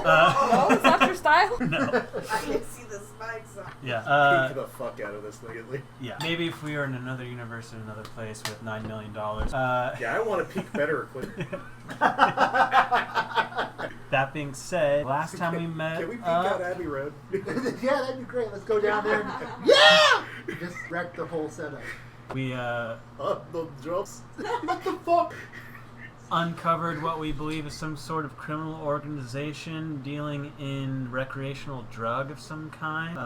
No, it's not your style? No. I can see the spikes on. Yeah. Kick the fuck out of this lately. Yeah. Maybe if we were in another universe in another place with $9 million. Yeah, I want to peek better equipment. That being said, last time we met... Can we peek out Abbey Road? Yeah, that'd be great. Let's go down there and yeah! Just wreck the whole setup. We, the drugs. What the fuck? uncovered what we believe is some sort of criminal organization dealing in recreational drug of some kind.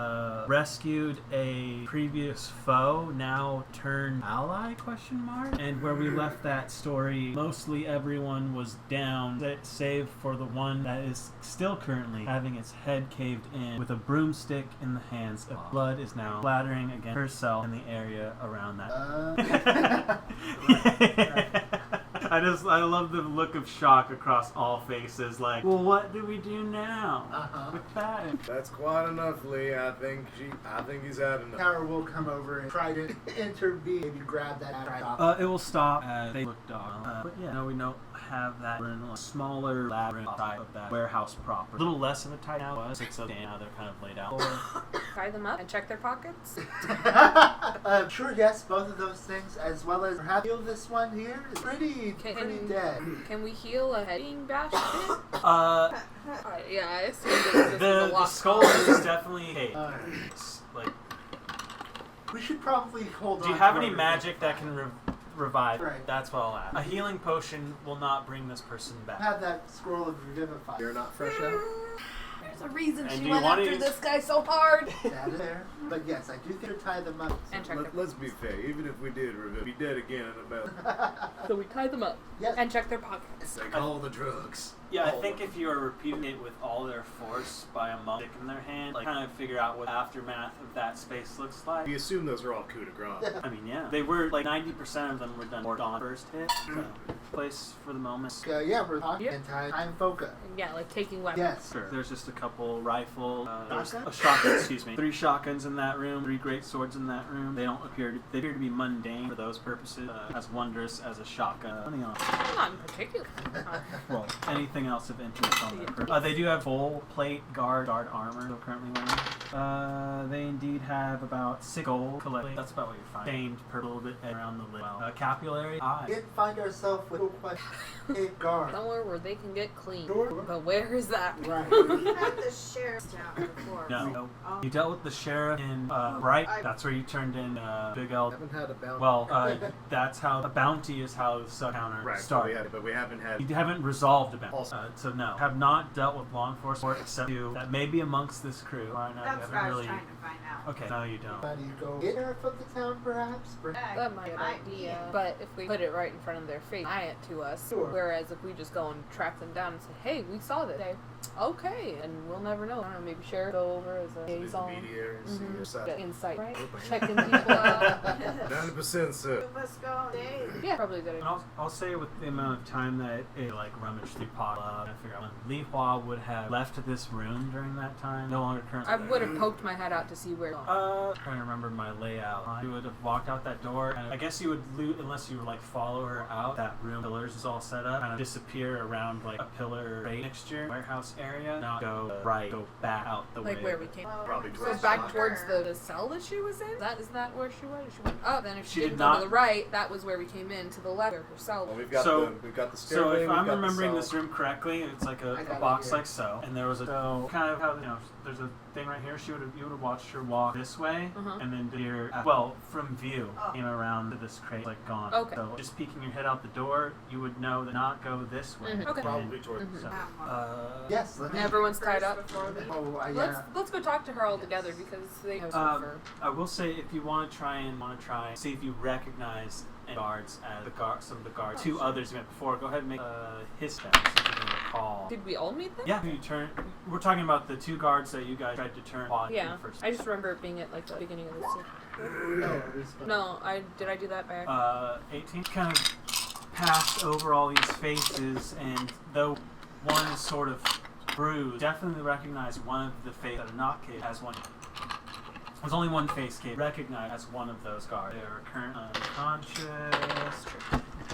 Rescued a previous foe, now turned ally, question mark? And where we left that story, mostly everyone was down, save for the one that is still currently having its head caved in with a broomstick in the hands of blood is now splattering against herself in the area around that. I love the look of shock across all faces, like, well, what do we do now with that? That's quite enough, Lee. I think he's had enough. Tara will come over and try to intervene, maybe grab that. It will stop as they looked on. But yeah, no, we don't have that. We're in a smaller labyrinth type of that warehouse proper. A little less of a tight now was 6 of them. Now they're kind of laid out. Tie them up and check their pockets. Sure, yes, both of those things, as well as perhaps heal this one here. It's pretty dead. Can we heal a head being bashed in? Yeah, I assume this is a the lost skull is definitely hey, like. We should probably hold on. Do you have any magic that can revive? Right. That's what I'll ask. A healing potion will not bring this person back. Have that scroll of revivify. You're not fresh out? There's a reason And she do you went wanna after use- this guy so hard. That is there. But yes, I do think to tie them up. And check their Let's be fair. Even if we did revive, be dead again in about. So we tie them up Yes. and check their pockets. Like all the drugs. Yeah, I think if you are repeating it with all their force by a monk in their hand, like kind of figure out what the aftermath of that space looks like. We assume those are all coup de grace. I mean, yeah, they were like 90% of them were done on first hit. So, place for the moment. Yeah, we're talking Yep. and time foca. Yeah, like taking weapons. Yes. Sure. There's just a couple rifle, there's a shotgun, excuse me. 3 shotguns in that room, 3 great swords in that room. They appear to be mundane for those purposes, as wondrous as a shotgun. Not in particular. Well, anything else of interest on their purpose. They do have full plate guard armor they're currently wearing. They indeed have about 6 gold collected. That's about what you find. Stained purple, a little bit around the lid. Capillary eye. We did find ourselves with a guard. Somewhere where they can get clean. Sure. But where is that? Right. We had the sheriff's town before. No. You dealt with the sheriff in Bright. That's where you turned in Big L. Haven't had a bounty. Well, that's how a bounty is how the sub counter started. But we haven't had. You haven't resolved a bounty. Also. So no, have not dealt with law enforcement except you that may be amongst this crew. Right now, That's you what I haven't was really. trying to find out. Okay, no, you don't. How do you go? Get her from the town, perhaps? That might be an idea. But if we put it right in front of their face, lie it to us. Sure. Whereas if we just go and track them down and say, hey, we saw this. Say, okay, and we'll never know. I don't know, maybe sheriff go over as a liaison. Get insight, right? Checking people out. 90%, sir. Let's go. Dave. Yeah, probably good. And I'll say with the amount of time that it like rummaged through pot and figure out when Li Hua would have left this room during that time. No longer currently. I would have poked my head out to see where. Trying to remember my layout. You would have walked out that door, and I guess you would loot unless you were like follow her out. That room, pillars is all set up, kind of disappear around like a pillar crate mixture warehouse area. Not go right, go back out the way. Like where we came. Probably So towards back the towards the cell that she was in? Is that where she went? She went up. Then if she She didn't did go not- to the right, that was where we came in. To the left, where her cell. Well, we've got So- the So stairway. if I'm we've got remembering the this room correctly, it's like I a got it box here. like so, and there was a kind of how there's a thing right here. You would have watched her walk this way, and then here, from view, came around to this crate like gone. Okay. So just peeking your head out the door, you would know to not go this way. Okay. Probably towards So, Yes, let me. Everyone's tied up. Oh, Let's go talk to her all together because they have I will say if you want to try see if you recognize any guards as some of the guards. 2 others you met before. Go ahead and make his step. See if you can recall. Did we all meet them? Yeah, you turn. We're talking about the 2 guards that you guys tried to turn on Yeah. in the first. I just remember it being at like the beginning of the scene. No, did I do that back? 18 kind of passed over all these faces, and though one is sort of bruised, definitely recognize one of the face that are not caved as one. There's only one face cave recognized as one of those guards. They are currently unconscious.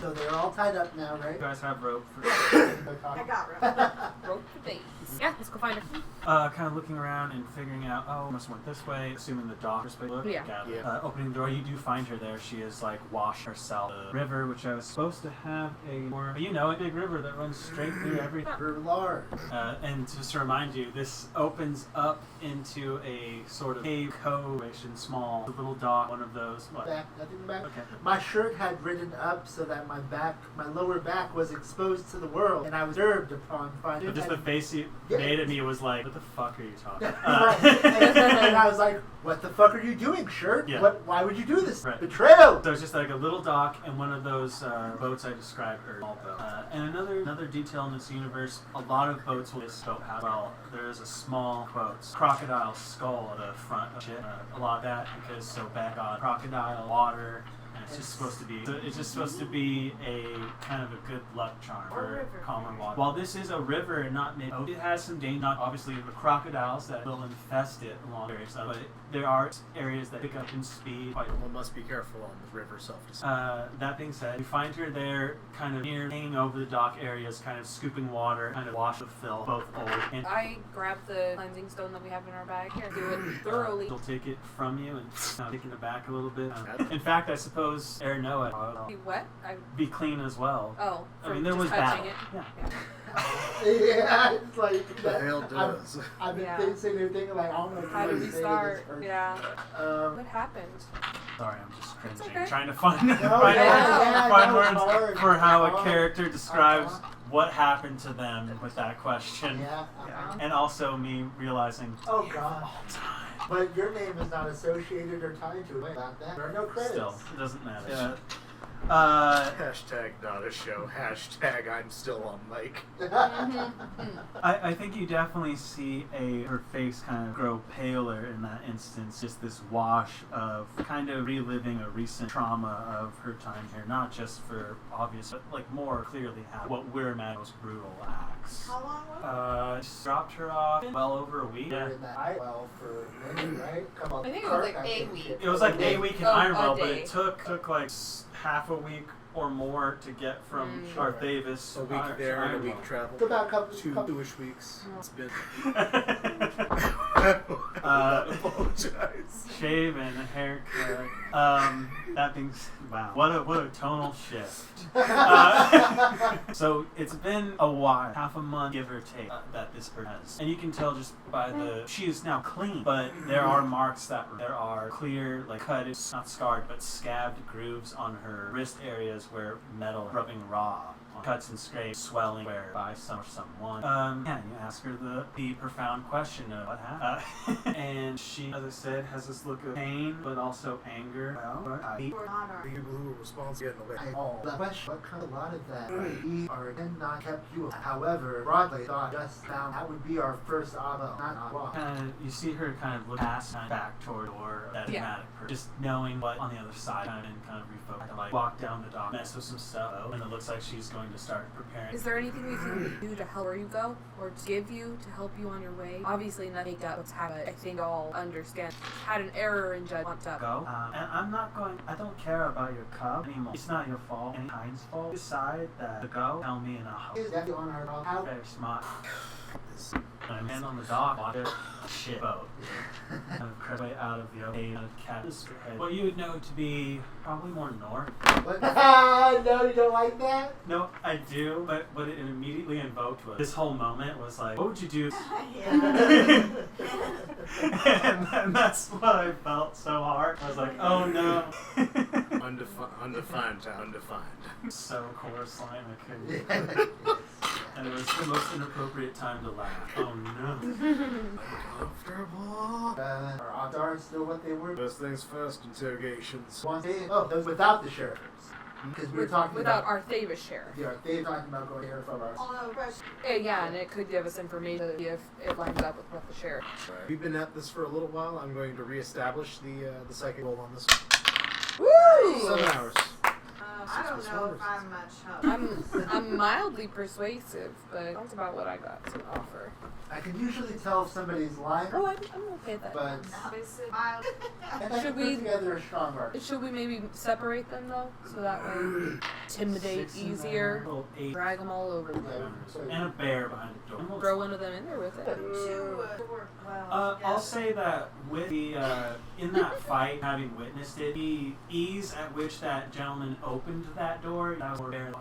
So they're all tied up now, right? You guys have rope for. I got rope. Rope for days. Yeah, let's go find find her? Kind of looking around and figuring out, oh, must have went this way, assuming the doctor's place. Yeah. Opening the door, you do find her there. She is like washed herself. The river, which I was supposed to have a more, a big river that runs straight through every. Very large. And just to remind you, this opens up into a sort of cave cove, small, little dock, one of those. What? Nothing back. Okay. My shirt had ridden up so that my lower back was exposed to the world, and I was disturbed upon finding. Just the face you made at me was like, what the fuck are you talking Right. And I was like, what the fuck are you doing, shirt? Yeah. Why would you do this? Right. Betrayal! So it's just like a little dock and one of those boats I described earlier. And another detail in this universe, a lot of boats will this boat have, well, there is a small, quotes, crocodile skull at the front of it. A lot of that because so bad on crocodile, water, and it's just supposed to be a kind of a good luck charm for calmer water. While this is a river and not mid, it has some danger, not obviously the crocodiles that will infest it along areas, but there are areas that pick up in speed. One must be careful on the river self-defense. That being said, you find her there, kind of near, hanging over the dock areas, kind of scooping water, kind of wash of fill, both old and. I grab the cleansing stone that we have in our bag here. Do it thoroughly. She'll take it from you and taking it back a little bit. In fact, I suppose Noah Be wet? be clean as well. Oh, I mean, there was touching battle. it. Yeah, it's like The hell does. I've been sitting there thinking like, I don't know How did we start? Yeah. Um, What happened? Sorry, I'm just cringing, okay. trying to find No, find yeah, words no, hard. for how a Uh-huh. character describes what happened to them with that question, Yeah. and also me realizing. Oh god. But your name is not associated or tied to it. About that. There are no credits. Still, it doesn't matter. Yeah. Hashtag not a show. Hashtag I'm still on mic. I think you definitely see her face kind of grow paler in that instance. Just this wash of kind of reliving a recent trauma of her time here, not just for obvious, but like more clearly how what we're imagining was brutal acts. How long was Just dropped her off well over a week. You're in that well for a minute, right? Come on. I think it was like a week. It was like a week in Oh, Ironwell, a but day. it took like half a week or more to get from Arthavis. A week there and a week travel. It's about a couple. 2-ish weeks. It's been. Apologize. Shave and a haircut. That thing's wow. What a tonal shift. So it's been a while, half a month, give or take, that this person has, and you can tell just by she is now clean, but there are marks there are clear, like cut, it's not scarred, but scabbed grooves on her wrist areas where metal rubbing raw. Cuts and scrapes, swelling where by someone. You ask her the profound question of what happened. And she, as I said, has this look of pain, but also anger. We're not our. The people who were responsible getting away. The question, what kind of lot of that? We are then not kept you. However, broadly thought just found that would be our first option, not our You see her kind of look past, kind of back toward or that dramatic person, just knowing what on the other side, kind of refocus, like walk down the dock, mess with some stuff, and it looks like she's going to start preparing. Is there anything we can do to help where you go, or to give you to help you on your way? Obviously, nothing up what's happened. I think all understand. Had an error in judgment. Go. And I'm not going. I don't care about your cub anymore. It's not your fault. Any kind's fault. Decide that to go. Tell me and I'll help. Is that on our how? Very smart. I'm in on the dock. Watch it. Shit boat. Kind of crest way out of the ocean. What you would know to be probably more north. What? No, you don't like that? No, I do, but what it immediately invoked was this whole moment was like, what would you do? Yeah. And that's what I felt so hard. I was like, oh no. Undefined town. Undefined. So coarse line, I couldn't. And it was the most inappropriate time to laugh. Oh no. Uncomfortable. Our odds are still what they were. First things first, interrogations. One day, those without the sheriffs. Because we were talking without about Arthavis sheriff. Yeah, they were talking about going here from our. Although, question. Yeah, and it could give us information if it lines up with what the sheriff. Right. We've been at this for a little while. I'm going to reestablish the psychic roll on this. Woo! 7 hours. I don't know if I'm much help. I'm mildly persuasive, but that's about what I got to offer. I can usually tell if somebody's lying, Oh, I'm okay with that. but Obviously, mild. and I can put together a strong argument. Should we maybe separate them though, so that way intimidate 6 and easier, Little 8 drag them all over, and a bear behind the door. And we'll- throw one of them in there with it. Two would work well. I'll say that with the in that fight, having witnessed it, the ease at which that gentleman opened that door, that was more bear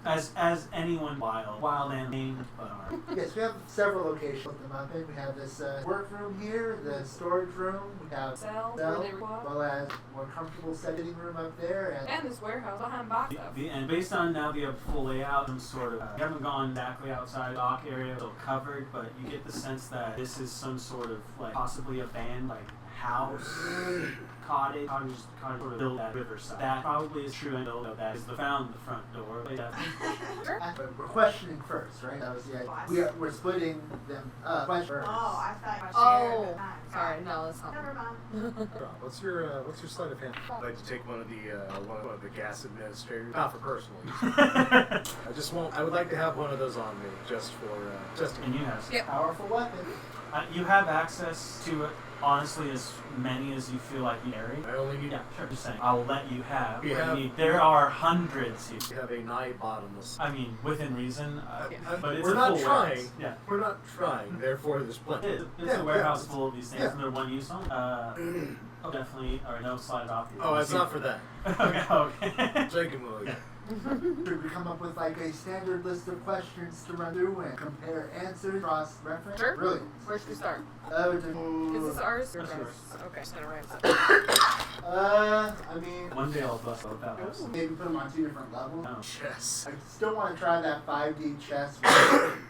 as anyone wild and named but armed. Yes, we have several locations with them up in. We have this workroom here, the storage room, we have Cells cell, where they as require. well as more comfortable sitting room up there, And this warehouse behind box stuff. And based on now the full layout, some sort of you haven't gone exactly outside the dock area, still covered, but you get the sense that this is some sort of like possibly abandoned like house, cottage sort of built at riverside. That probably is true, and that is found the front door. But we're questioning first, right? That was the idea. We're splitting them up first. Oh, I thought you Oh, shared. sorry, no, that's not. Never mind. What's your sleight of hand? I'd like to take one of the gas administrators, not for personal use. I would like to have one of those on me, just in And you have Yep. Powerful weapon. you have access to honestly as many as you feel like you carry. I only need. Yeah, sure. Just saying, I will let you have. We what you have- need. There are hundreds here. We have a nigh bottomless. I mean, within reason. But it's We're a not full trying. warehouse. Yeah. We're not trying. Therefore, there's plenty. It's Yeah, a warehouse yeah. full of these things, Yeah. and they're one use only. Definitely, or no slide off. Oh, it's not for that. Okay. Take him away. Should we come up with like a standard list of questions to run through and compare answers, cross-reference? Sure. Brilliant. Where should we start? Is Is this ours? Or That's yours? yours. Okay, just gonna write it. I mean, One day I'll bust both out. maybe put them on 2 different levels. No. Chess. I still want to try that 5D chess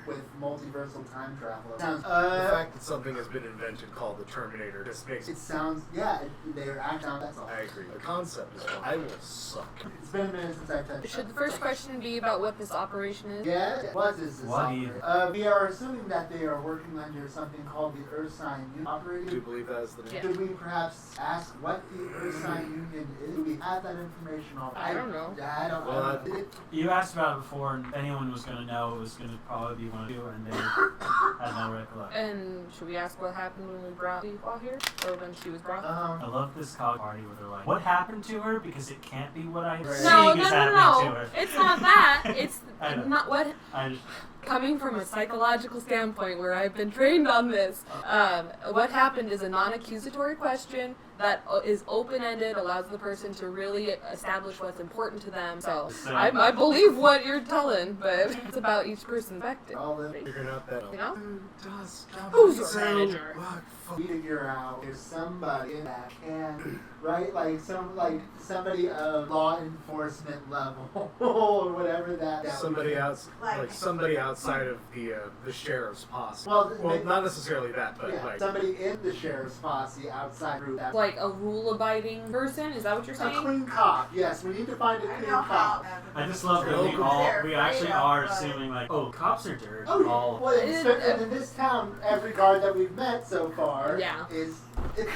with multiversal time travel. Sounds, The fact that something has been invented called the Terminator just makes it sounds, yeah, they're actually, that's all. I agree. The concept is fun. I will suck. It's been a minute since I've touched Should the first question be about what this operation is? Yeah, what is this What operator? We are assuming that they are working under something called the Earth Sign Union I do operating. believe that is the name. Yeah. Should we perhaps ask what the Earth Sign Union is? Do we have that information already? I don't know. I don't Well, know. You asked about it before, and if anyone was going to know, it was going to probably be one of you, and they had no recollection. And should we ask what happened when we brought Deepaw here? Or when she was brought? I love this college party where they're like, what happened to her? Because it can't be what I'm Right. seeing No, is no, happening no, to no. her. It's not that. It's I know. not what. I just, Coming from a psychological standpoint where I've been trained on this, what happened is a non-accusatory question that is open-ended, allows the person to really establish what's important to them. So I believe what you're telling, but it's about each person's perspective. All the Figuring out that. You know? Who's your manager? we figure out there's somebody that can, right? Like somebody of law enforcement level or whatever that. Somebody else, Like- somebody outside of the sheriff's posse. Well, Not necessarily that, but yeah, like somebody in the sheriff's posse outside group. That's Like a rule-abiding person? Is that what you're a saying? clean cop. Yes, we need to find a I clean know how. cop. I just love that we actually are assuming like, oh, cops are dirty. Oh, All well, and in this town, every guard that we've met so far Yeah. is. We've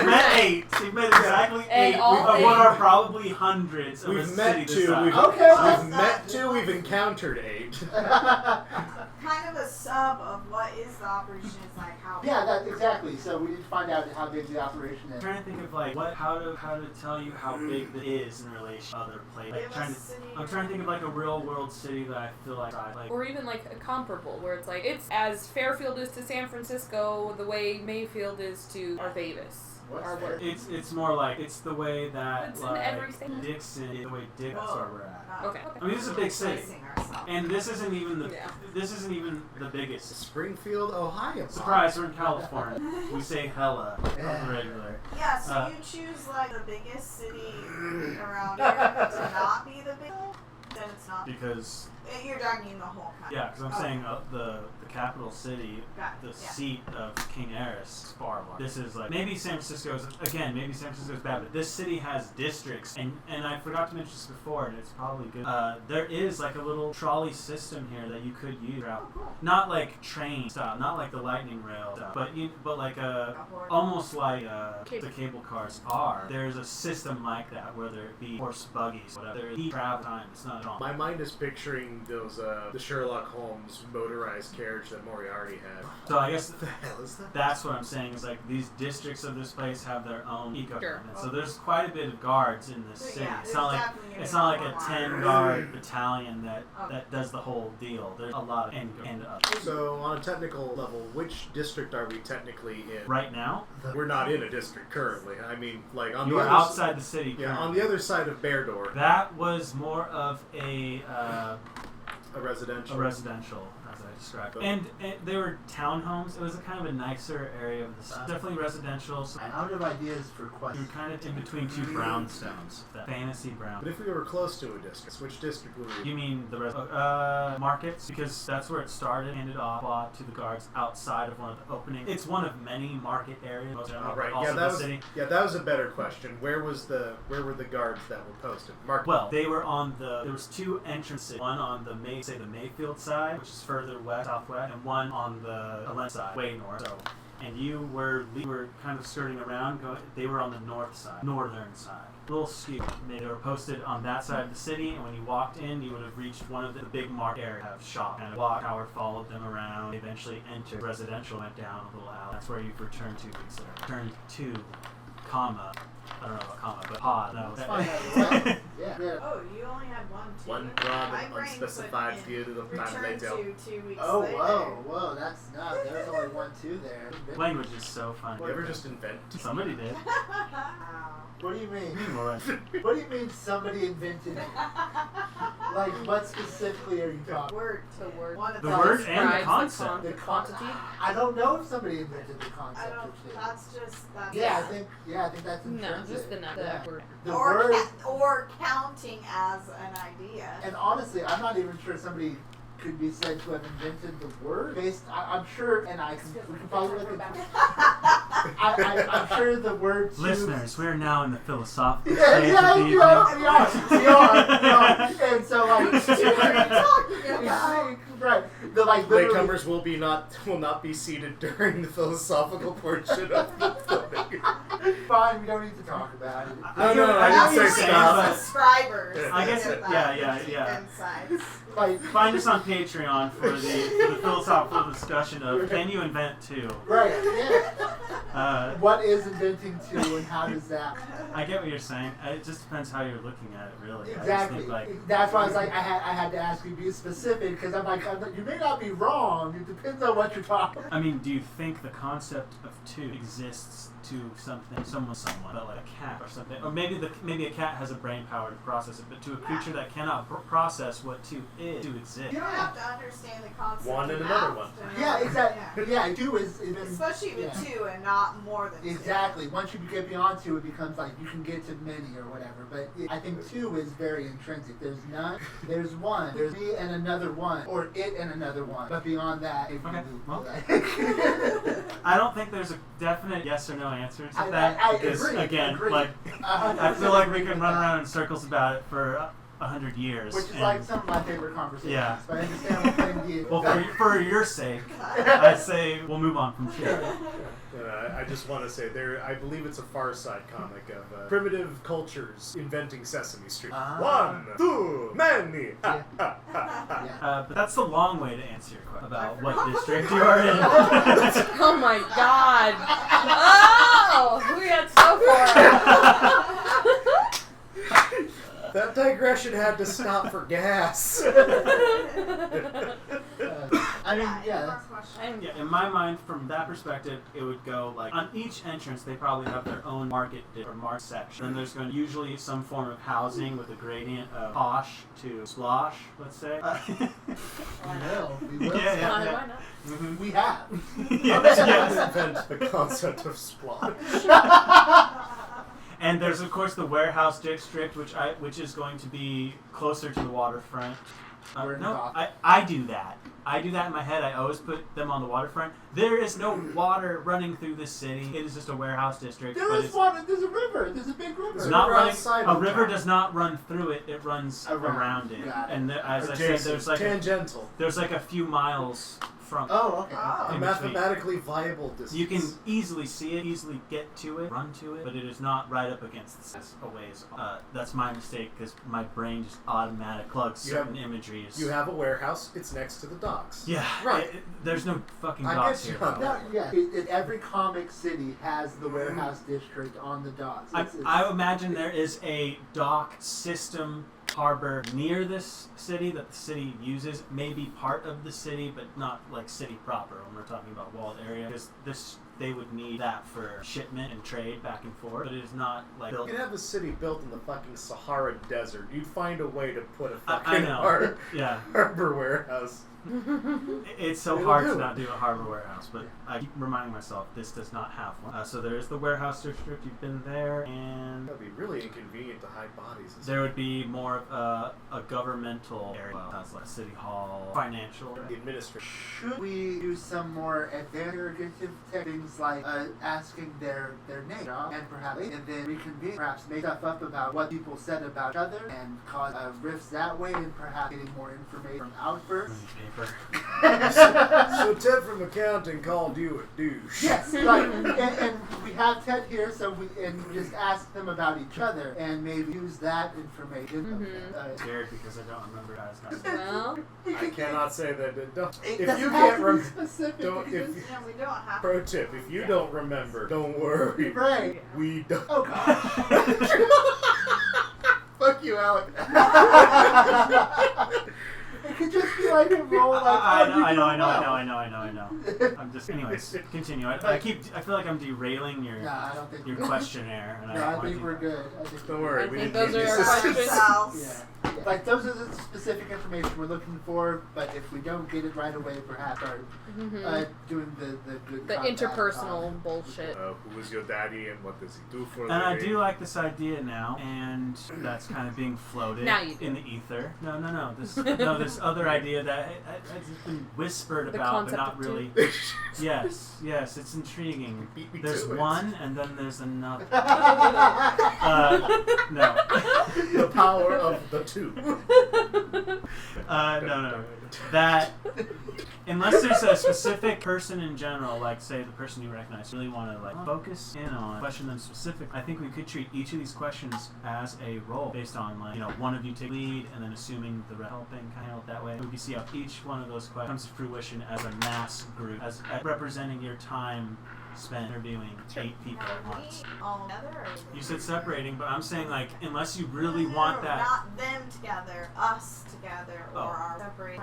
met 8. We've met exactly And 8. all Of eight. what are probably hundreds of a we've city met this 2. size. We've, Okay, we've let's met not- 2. We've encountered 8. Kind of a sub of what is the operation is like how. Yeah, that exactly. So we need to find out how big the operation I'm is. trying to think of like how to tell you how big it is in relation to other places. Give us city. I'm trying to think of like a real world city that I feel like Or even like a comparable, where it's like, it's as Fairfield is to San Francisco, the way Mayfield is to North Davis. What's Or that? it's more like it's the way that It's in like every state. Dixon is the way Dixon. That's where we're at. Okay. I mean, this is a big city, Placing ourselves. and this isn't even Yeah. the biggest. Springfield, Ohio. Surprise, we're in California. We say hella on the regular. Yeah, so Uh, you choose like the biggest city around here to not be the big, then it's not. Because You're talking the whole country. Yeah, because I'm saying the capital city, Got it, the yeah. seat of King Aris, is far larger. This is like, maybe San Francisco is bad, but this city has districts, and I forgot to mention this before, and it's probably good. There is like a little trolley system here that you could use. Oh, cool. Not like train style, not like the lightning rail style, but like almost like the cable cars are. There's a system like that, whether it be horse buggies, whatever. There's travel time. It's not at all. My mind is picturing those the Sherlock Holmes motorized carriage that Moriarty had. So I guess What the hell is that? that's what I'm saying is like these districts of this place have their own eco Sure. So there's quite a bit of guards in this So, city. yeah, It's not like definitely it's gonna not be like a more 10 modern. guard battalion that does the whole deal. There's a lot of and So on a technical level, which district are we technically in? right now We're not in a district currently. I mean, like on you the are other outside the city. Yeah, currently. on the other side of Bear Door, That was more of a residential. residential, as I described. And they were townhomes. It was a kind of a nicer area of the city. Definitely residential. So I'm out of ideas for you're questions. kind of in between two brownstones. That fantasy brown. But if we were close to a district, which district would we? You mean the markets? Because that's where it started, handed off to the guards outside of one of the openings. It's one of many market areas. Most Oh, right. Also Yeah, that the was. city. Yeah, that was a better question. Where were the guards that were posted? Mark. Well, they were on there was two entrances. One on the Mayfield side, which is further southwest, and one on the Allen side, way north. So, and you were kind of skirting around. They were on the northern side. A little skewed. They were posted on that side of the city, and when you walked in, you would have reached one of the big market areas, have shop, and a walk tower followed them around. They eventually entered residential, went down a little alley. That's where you've returned to, Return to, comma. I don't know about comma, but pod. No. It's fine. Yeah. Yeah. Oh, you only had one, too. One My broad brain unspecified put view to the time Return they tell. to 2 weeks Oh, later. whoa, that's not. There's only 1, 2 there. Language is so fun. You ever just invent? Somebody did. What do you mean? Well, What do you mean somebody invented it? Like, what specifically are you talking? Word to word. One of The those. word and the Describes concept. the quantity. I don't know if somebody invented the I concept don't. of shit. That's. Yeah, I think that's No, intrinsic. just the Yeah. word. The or word, or counting as an idea. and honestly, I'm not even sure somebody could be said to have invented the word. I'm sure, and we can probably look at. I'm sure the word. Listeners, we're now in the philosophical Yeah, stage yeah, of the we evening. are. And so, like, What are you talking about? right, the like literally. Latecomers will not be seated during the philosophical portion of the filming. Fine, we don't need to talk about it. No, I That's didn't only say the stop. subscribers. I guess that it- get yeah, that yeah. Insights. Like, Find us on Patreon for the philosophical discussion of can you invent two? right, yeah. What is inventing two, and how does that? I get what you're saying. It just depends how you're looking at it, really. I just Exactly. think, like, That's why I was like, I had to ask you to be specific because I'm like, you may not be wrong. It depends on what you're talking. I mean, do you think the concept of two exists to someone, but like a cat or something, or maybe a cat has a brain power to process it, but to a creature that cannot process what two is, to exist. You don't have to understand the concept. One and of another math one. to know Yeah, that- exactly. Yeah, two is Especially with yeah. two and not more than two. Exactly. Once you get beyond two, it becomes like you can get to many or whatever. But I think two is very intrinsic. There's none. There's one. There's me and another one, or it and another one. But beyond that, if Okay, you well. like, I don't think there's a definite yes or no answer to I that. Because agree. again, agree. like I feel like we can run around in circles about it for 100 years. Which is and- like some of my favorite conversations. Yeah. But I understand what playing games. Well, for your sake, I say we'll move on from two. I just want to say I believe it's a Far Side comic of primitive cultures inventing Sesame Street. Ah. 1, 2, many. Yeah. But that's the long way to answer your question about what district you are in. Oh my god. Oh, we got so far. That digression had to stop for gas. I mean, yeah. Yeah, in my mind, from that perspective, it would go like on each entrance they probably have their own market or market section. Then there's going to usually some form of housing with a gradient of posh to splosh, let's say. We will. Yeah, yeah. Why not? Mhm. We have. Yes, yes. Invent the concept of splotch. And there's of course the warehouse district, which is going to be closer to the waterfront. We're in No, dock. I do that. I do that in my head. I always put them on the waterfront. There is no water running through this city. It is just a warehouse district. There is water. There's a river. There's a big river. It's not river running. outside A of river town. does not run through it. It runs around it. Got it. And as I said, Adjacent, there's like tangential. there's like a few miles from. Oh, okay. Oh. A in mathematically viable distance. You can easily see it, easily get to it, run to it, but it is not right up against a ways. That's my mistake because my brain just automatically plugs certain imagery. You have a warehouse. It's next to the docks. Yeah, Right. There's no fucking I docks get here. you on bro. that. Yeah, every comic city has the warehouse district on the docks. I imagine there is a dock system harbor near this city that the city uses, maybe part of the city, but not like city proper when we're talking about walled area, because they would need that for shipment and trade back and forth, but it is not like You built. could have a city built in the fucking Sahara Desert. You'd find a way to put a I fucking know. Yeah. harbor warehouse. It's so It'll hard do to it. not do a harbor warehouse, but I keep reminding myself this does not have one. So there is the warehouse district. You've been there, and That'd be really inconvenient to hide bodies. there would be more of a governmental area, that's like city hall, financial. The administration. Should we do some more advanced interrogative things like asking their name and perhaps and then reconvene, perhaps make stuff up about what people said about each other and cause rifts that way, and perhaps getting more information from outbursts. Paper. So Ted from accounting called you a douche. Yes, right. And we have Ted here, so we just ask them about each other and maybe use that information. Scared because I don't remember guys' names. Well, I cannot say that. It If doesn't you have can't to be remember, specific. don't. because- If Yeah, we don't have pro tip: if you don't remember, don't worry. Right. We don't. Oh gosh. Fuck you, Alec. It could just be like a roll, like I oh, you know. do well. I'm just, anyways, continue. I feel like I'm derailing your No, I don't think your we're good. questionnaire. And No, I wanna think do we're that. good. I think Don't we're worry. I we think didn't those need are this. our questions. ourselves. Yeah. Like those are the specific information we're looking for, but if we don't get it right away, perhaps our doing the good the cop, bad interpersonal cop. bullshit. Who is your daddy and what does he do for a And I living? do like this idea now, and that's kind of being floated Now you do. in the ether. No. This other idea that has been whispered The about, but concept not of two. really. Yes, it's intriguing. Beat me There's to it. one, and then there's another. Oh, No. The power of the two. No. That, unless there's a specific person in general, like say the person you recognize, really want to like focus in on, question them specific. I think we could treat each of these questions as a role based on like, one of you take lead and then assuming the rest helping, kind of handle it that way. We can see how each one of those questions comes to fruition as a mass group, as representing your time spent interviewing 8 people at once. All together? Or You said separating, but I'm saying like unless you really No, want that. Not them together, us together, Oh. or our separate.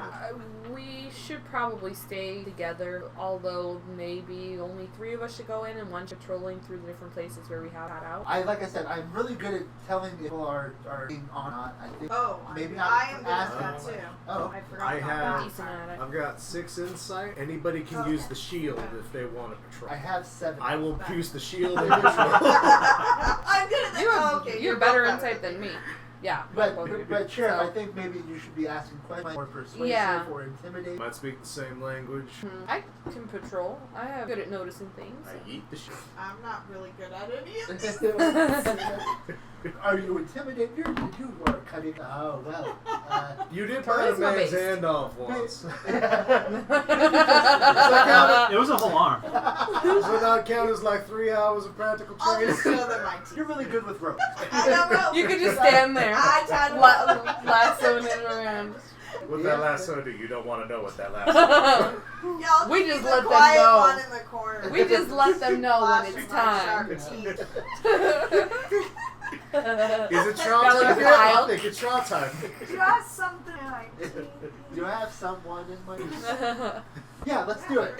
We should probably stay together, although maybe only 3 of us should go in and one should patrolling through the different places where we have got out. like I said, I'm really good at telling people are being on or not. I think. Oh, Maybe I am good ask at that them. too. Oh. I forgot I about have- that. Decent at it. I've got 6 insight. Anybody can use the shield if they want to patrol. I have 7. I will use the shield and patrol. I'm good at that. You have, Oh, okay, you you're have better both insight than me. Yeah. But both of you. Sheriff, So- I think maybe you should be asking questions more persuasive Yeah. or intimidating. Might speak the same language. I can patrol. I have good at noticing things. I eat the shit. I'm not really good at any of this. Are you intimidated? You were cutting. Oh well. You did cut a Charisma man's based. hand off once. It was a whole arm. Does it not count as like 3 hours of practical I'll training? just show them my teeth. You're really good with ropes. I don't know. You could just stand there, I tried to lassoing it around. What that lasso do? You don't want to know what that lasso do. Y'all We keep just the let them quiet know. one in the corner. We just let them know when Flashing it's my time. sharp teeth. Is it trial That was time? Yeah, I wild. think it's trial time. Do you have something in my teeth? Do I have someone in my? Yeah, let's do it.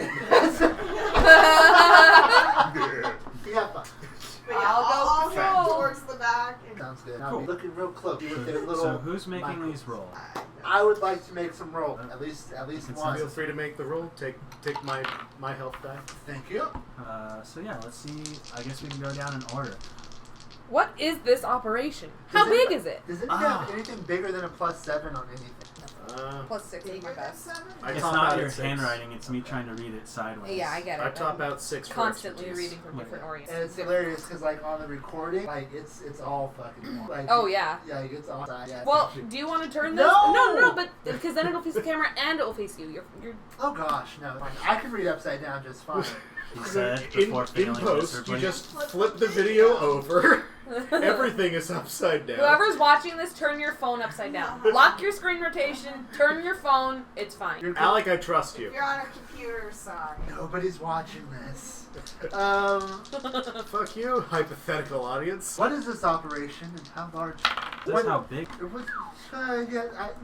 Yeah, fun. But yeah, I'll go I'll patrol. head towards the back. And Sounds good. Cool. I'll be looking real close with their little. So who's making microphones. these rolls? I would like to make some roll. At least one. Feel free to make the roll. Take my health die. Thank you. So yeah, let's see. I guess we can go down in order. What is this operation? How Is it- big is it? Does anybody have anything bigger than a +7 on anything? Plus 6 is my Bigger than best. 7? I It's top not out your at 6. handwriting, it's me trying to read it sideways. Yeah, I get it. I top out 6 for Constantly expertise. reading from different orients. And it's hilarious because like on the recording, like it's all fucking wrong. Like, Oh, yeah. Yeah, it's all yeah. Well, do you want to turn this? No! No, but because then it'll face the camera and it'll face you. You're Oh gosh, no. Like, I can read upside down just fine. He said In before failing post, you miserably. just flip the video over. Everything is upside down. Whoever's watching this, turn your phone upside down. Lock your screen rotation. Turn your phone. It's fine. Alec, I trust you. If you're on a computer side. Nobody's watching this. Fuck you, hypothetical audience. What is this operation and how large? That's how big. It was,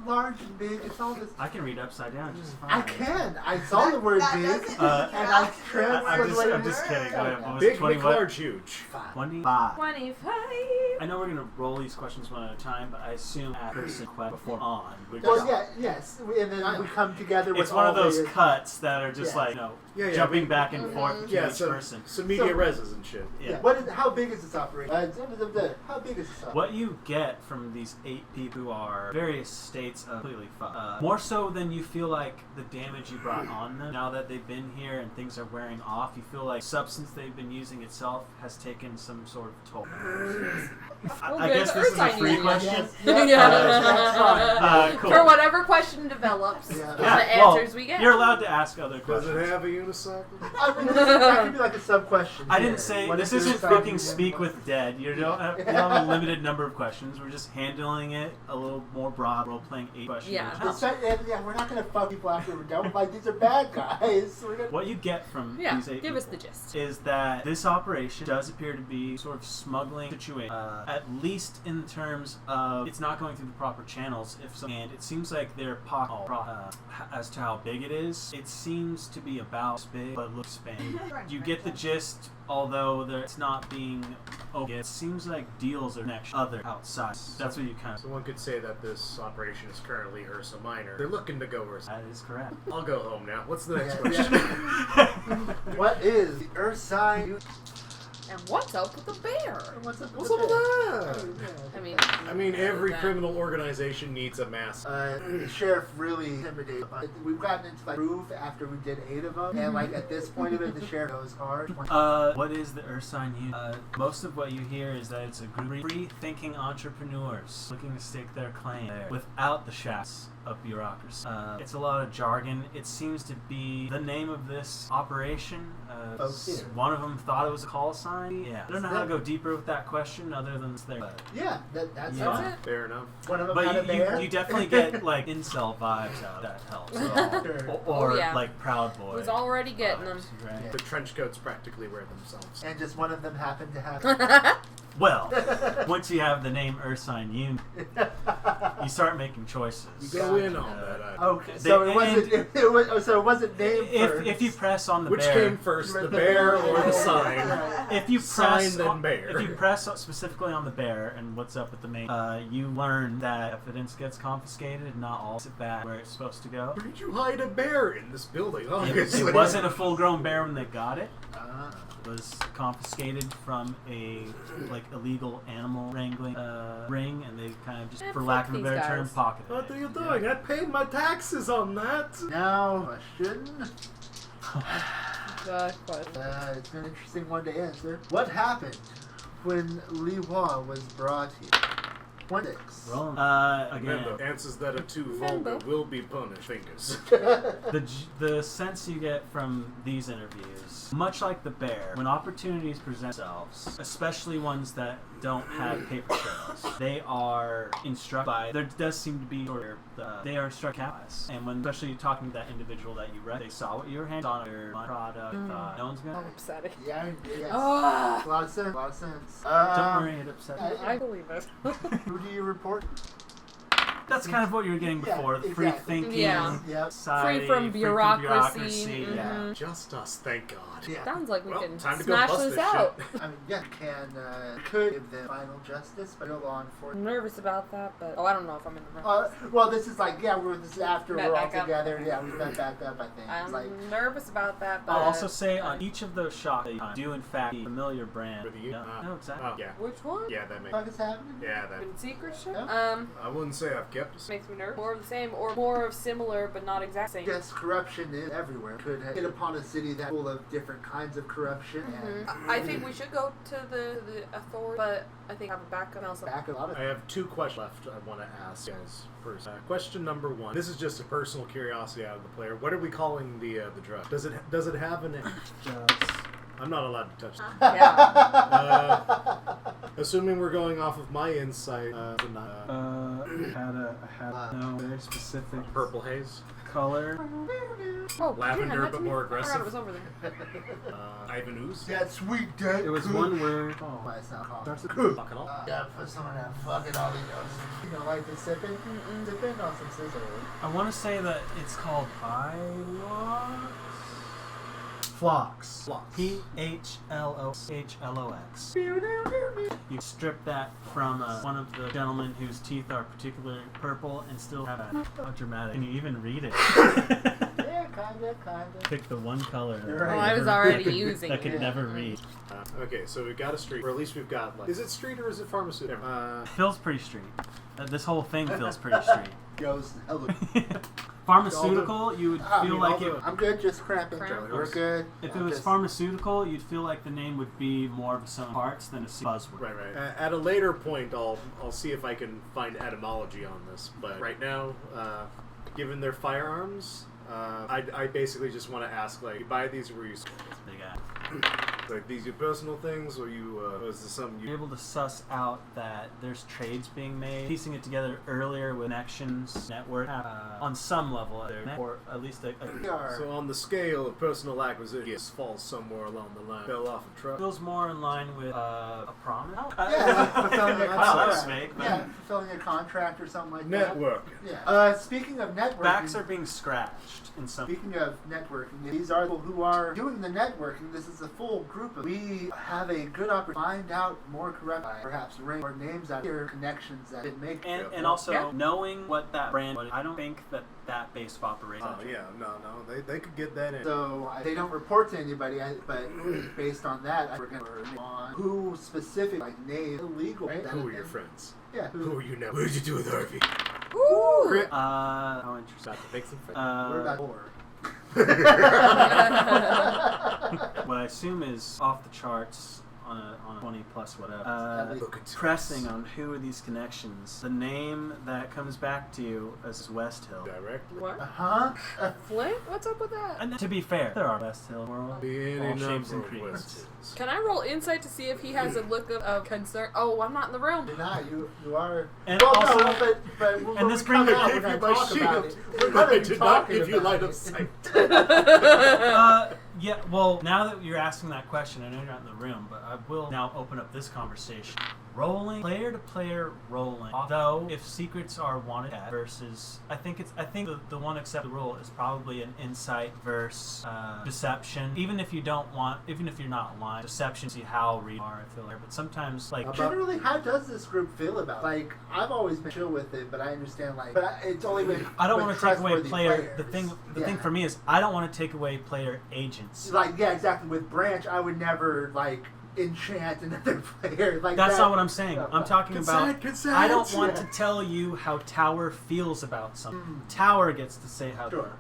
large and big. It's all this. I can read upside down just fine. I can. I saw the word That big, doesn't and mean I that's translated. I'm just kidding. Go ahead. What was Big, it, 20 big, what? large, huge. 25. 25. I know we're gonna roll these questions one at a time, but I assume at person before on. Well, yeah, yes, and then we come together with It's one of all those the- cuts that are just Yeah. like, Yeah, jumping we- back and forth between Yeah, each so, person. some media So- reses and shit. Yeah. How big is this operation? How big is this operation? What you get from these 8 people who are various states of completely fucked. More so than you feel like the damage you brought on them. Now that they've been here and things are wearing off, you feel like substance they've been using itself has taken some sort of toll. I guess this is a free question. Yes, Yeah. that's fine. Cool. For whatever question develops, Yeah. the Yeah, answers we get. You're allowed to ask other Does questions. it have a unicycle? I mean, that could be like a sub question. I didn't say What this is isn't your fucking side? Speak with Dead. You don't have a limited number of questions. We're just handling it a little more broad. Role playing 8 questions. Yeah. at a time. Yeah, we're not gonna fuck people after we're done. Like these are bad guys. We're gonna... What you get from Yeah, these 8 give us the people gist. is that this operation does appear to be sort of smuggling situation, at least in terms of it's not going through the proper channels. And it seems like their as to how big it is, it seems to be about this big, but looks big. You get the gist, although it's not being open. It seems like deals are next other outside. That's what you kind of. So one could say that this operation is currently Ursa Minor. They're looking to go Ursa. That is correct. I'll go home now. What's the next Yeah, question? What is the Earth sign? And what's up with the bear? What's up What's up with that? I mean, every that. criminal organization needs a mask. The sheriff really intimidated. We've gotten into like proof after we did 8 of them, and like at this point of it, the sheriff goes hard. What is the Earth sign use? Most of what you hear is that it's a group of free-thinking entrepreneurs looking to stake their claim there without the shafts of bureaucracy. It's a lot of jargon. It seems to be the name of this operation. One of them thought it was a call sign. Yeah, I don't know how to go deeper with that question other than it's there. But, Yeah, that's Yeah. it. Fair enough. One of them had a but bear. you definitely get like incel vibes out of that helps at all. Sure. Or yeah. like Proud Boy. Who's already getting them. vibes, right? The trench coats practically wear themselves. And just one of them happened to have. Well, once you have the name Ursine Union, you start making choices. You go in on that. Okay, so it wasn't. So it wasn't named first. If you press on the Which bear, came first, the bear or the sign? if you Sign press then on, bear. if you press specifically on the bear and what's up with the main, you learn that evidence gets confiscated and not all it back where it's supposed to go. Where did you hide a bear in this building? It, Obviously. it wasn't a full-grown bear when they got it. Ah. It was confiscated from a illegal animal wrangling ring, and they kind of just, for lack of a fuck better these term, guys. pocketed What it. are you doing? I paid my taxes on that. Now, question. The question. It's an interesting one to answer. What happened when Li Hua was brought here? 26. Roll 'em. Again, Remember, answers that are too Remember. vulgar will be punished. Fingers. the sense you get from these interviews, much like the bear, when opportunities present themselves, especially ones that don't have paper trails, they are instructed by. There does seem to be, they are instructed capitalists. And when, especially talking to that individial that you read, they saw what you were handing on your product. No one's gonna. Upsetting. Yeah, yes. Oh, A lot of sense. A lot of sense. Don't worry, it upset me. I believe it. Who do you report? That's kind of what you were getting Yeah, before, the free exactly. thinking Yeah. Yep. society, Free from bureaucracy. Yeah. Mhm. Just us, thank God. Yeah. Sounds like we Well, can time to go smash bust this this out. I mean, yeah, could give them final justice, but no law I'm enforcement. nervous about that, but I don't know if I'm in the room. Well, this is like, this is after Met we're all back up. together. Yeah, we've been back up, I think. It's I'm like, nervous about that, but I'll also say on each of those shots, they do in fact the familiar brand. With you? No, exactly. Oh, yeah. which one? Yeah, that makes what is happening? Yeah, that. In secret ship? Yeah. I wouldn't say I've Yep. Makes me nervous. More of the same, or more of similar but not exact same. Yes, corruption is everywhere. Could hit upon a city that's full of different kinds of corruption. And I think we should go to the authority, but I think I have a backup. back a lot of I have 2 questions left I want to ask you guys first. Question number 1. This is just a personal curiosity out of the player. What are we calling the drug? Does it have a name? I'm not allowed to touch it. Yeah. Assuming we're going off of my insight, I had no very specific purple haze, color. Oh, lavender, damn, but more I forgot aggressive. it was over there. Ivan Ooze. that sweet dead. It was one word. Oh, that's not called. Starts with Fuck it all. Yeah, put some of that fucking Ollie You know, like the sipping? Sipping on some scissors. I want to say that it's called Phlox. Phlox. Phlox. You strip that from one of the gentlemen whose teeth are particularly purple and still have a how dramatic. Can you even read it? Yeah, kinda. Pick the one color that Right. Oh, I was already using I could it. never read. Okay, so we've got a street, or at least we've got. Like, is it street or is it pharmaceutical? Feels pretty street. This whole thing feels pretty street. Goes hello. Pharmaceutical, you would feel like it. I'm good, just cramping. Cramp? We're good. If I'm it was just- pharmaceutical, you'd feel like the name would be more of a sum of parts than a buzzword. Right. At a later point, I'll see if I can find etymology on this. But right now, given their firearms, I basically just want to ask, like, you buy these, were you Big ass. like these your personal things, or you is this something You're you? able to suss out that there's trades being made, piecing it together earlier with connections, network, on some level, or at least a So on the scale of personal acquisition, it falls somewhere along the line. Fell off a truck. feels more in line with a promise. Yeah, fulfilling a Oh, that was contract. fake. Yeah, fulfilling a contract or something like that. Network. Yeah. Speaking of networking. Backs are being scratched in some. Speaking of networking, these are people who are doing the networking. This is a full group of. We have a good opportunity to find out more correct, perhaps ring or names out here, connections that didn't make. And also Yeah. knowing what that brand. I don't think that base of operation. Oh yeah, no, they could get that in. So they don't report to anybody, but based on that, we're going to on who specific, like name illegal. Right? Who are your friends? Yeah. Who are you now? What did you do with Harvey? Ooh. Crit. How interesting. Got to make some friends. What about or? What I assume is off the charts on a 20 plus whatever. Look at Pressing on who are these connections. The name that comes back to you is West Hill. Directly. What? Huh? Flint? What's up with that? And to be fair, there are West Hill world. Being All a shapes number and of creeds. Westerns. Can I roll insight to see if he has a look of concern? Oh, I'm not in the room. You're not. You are. And well, also- no, but and this brings brings- out, I we're gave you going to my talk about it. shield. We're I going to be did not talking give you about line of it. sight. Yeah, well, now that you're asking that question, I know you're not in the room, but I will now open up this conversation. Rolling, player to player rolling. Though, if secrets are wanted at versus, I think the one accepted rule is probably an insight versus deception. Even if you're not lying, deception. See how real you are. I feel like, but sometimes like Generally, how does this group feel about? Like, I've always been chill with it, but I understand. Like, it's only with. I don't with want to take away trustworthy player. players. The thing for me is I don't want to take away player agents. Like, yeah, exactly. With Branch, I would never like enchant another player. Like That's that. not what I'm saying. I'm talking about. Consent. I don't want Yeah. to tell you how Tower feels about something. Tower gets to say how. Sure.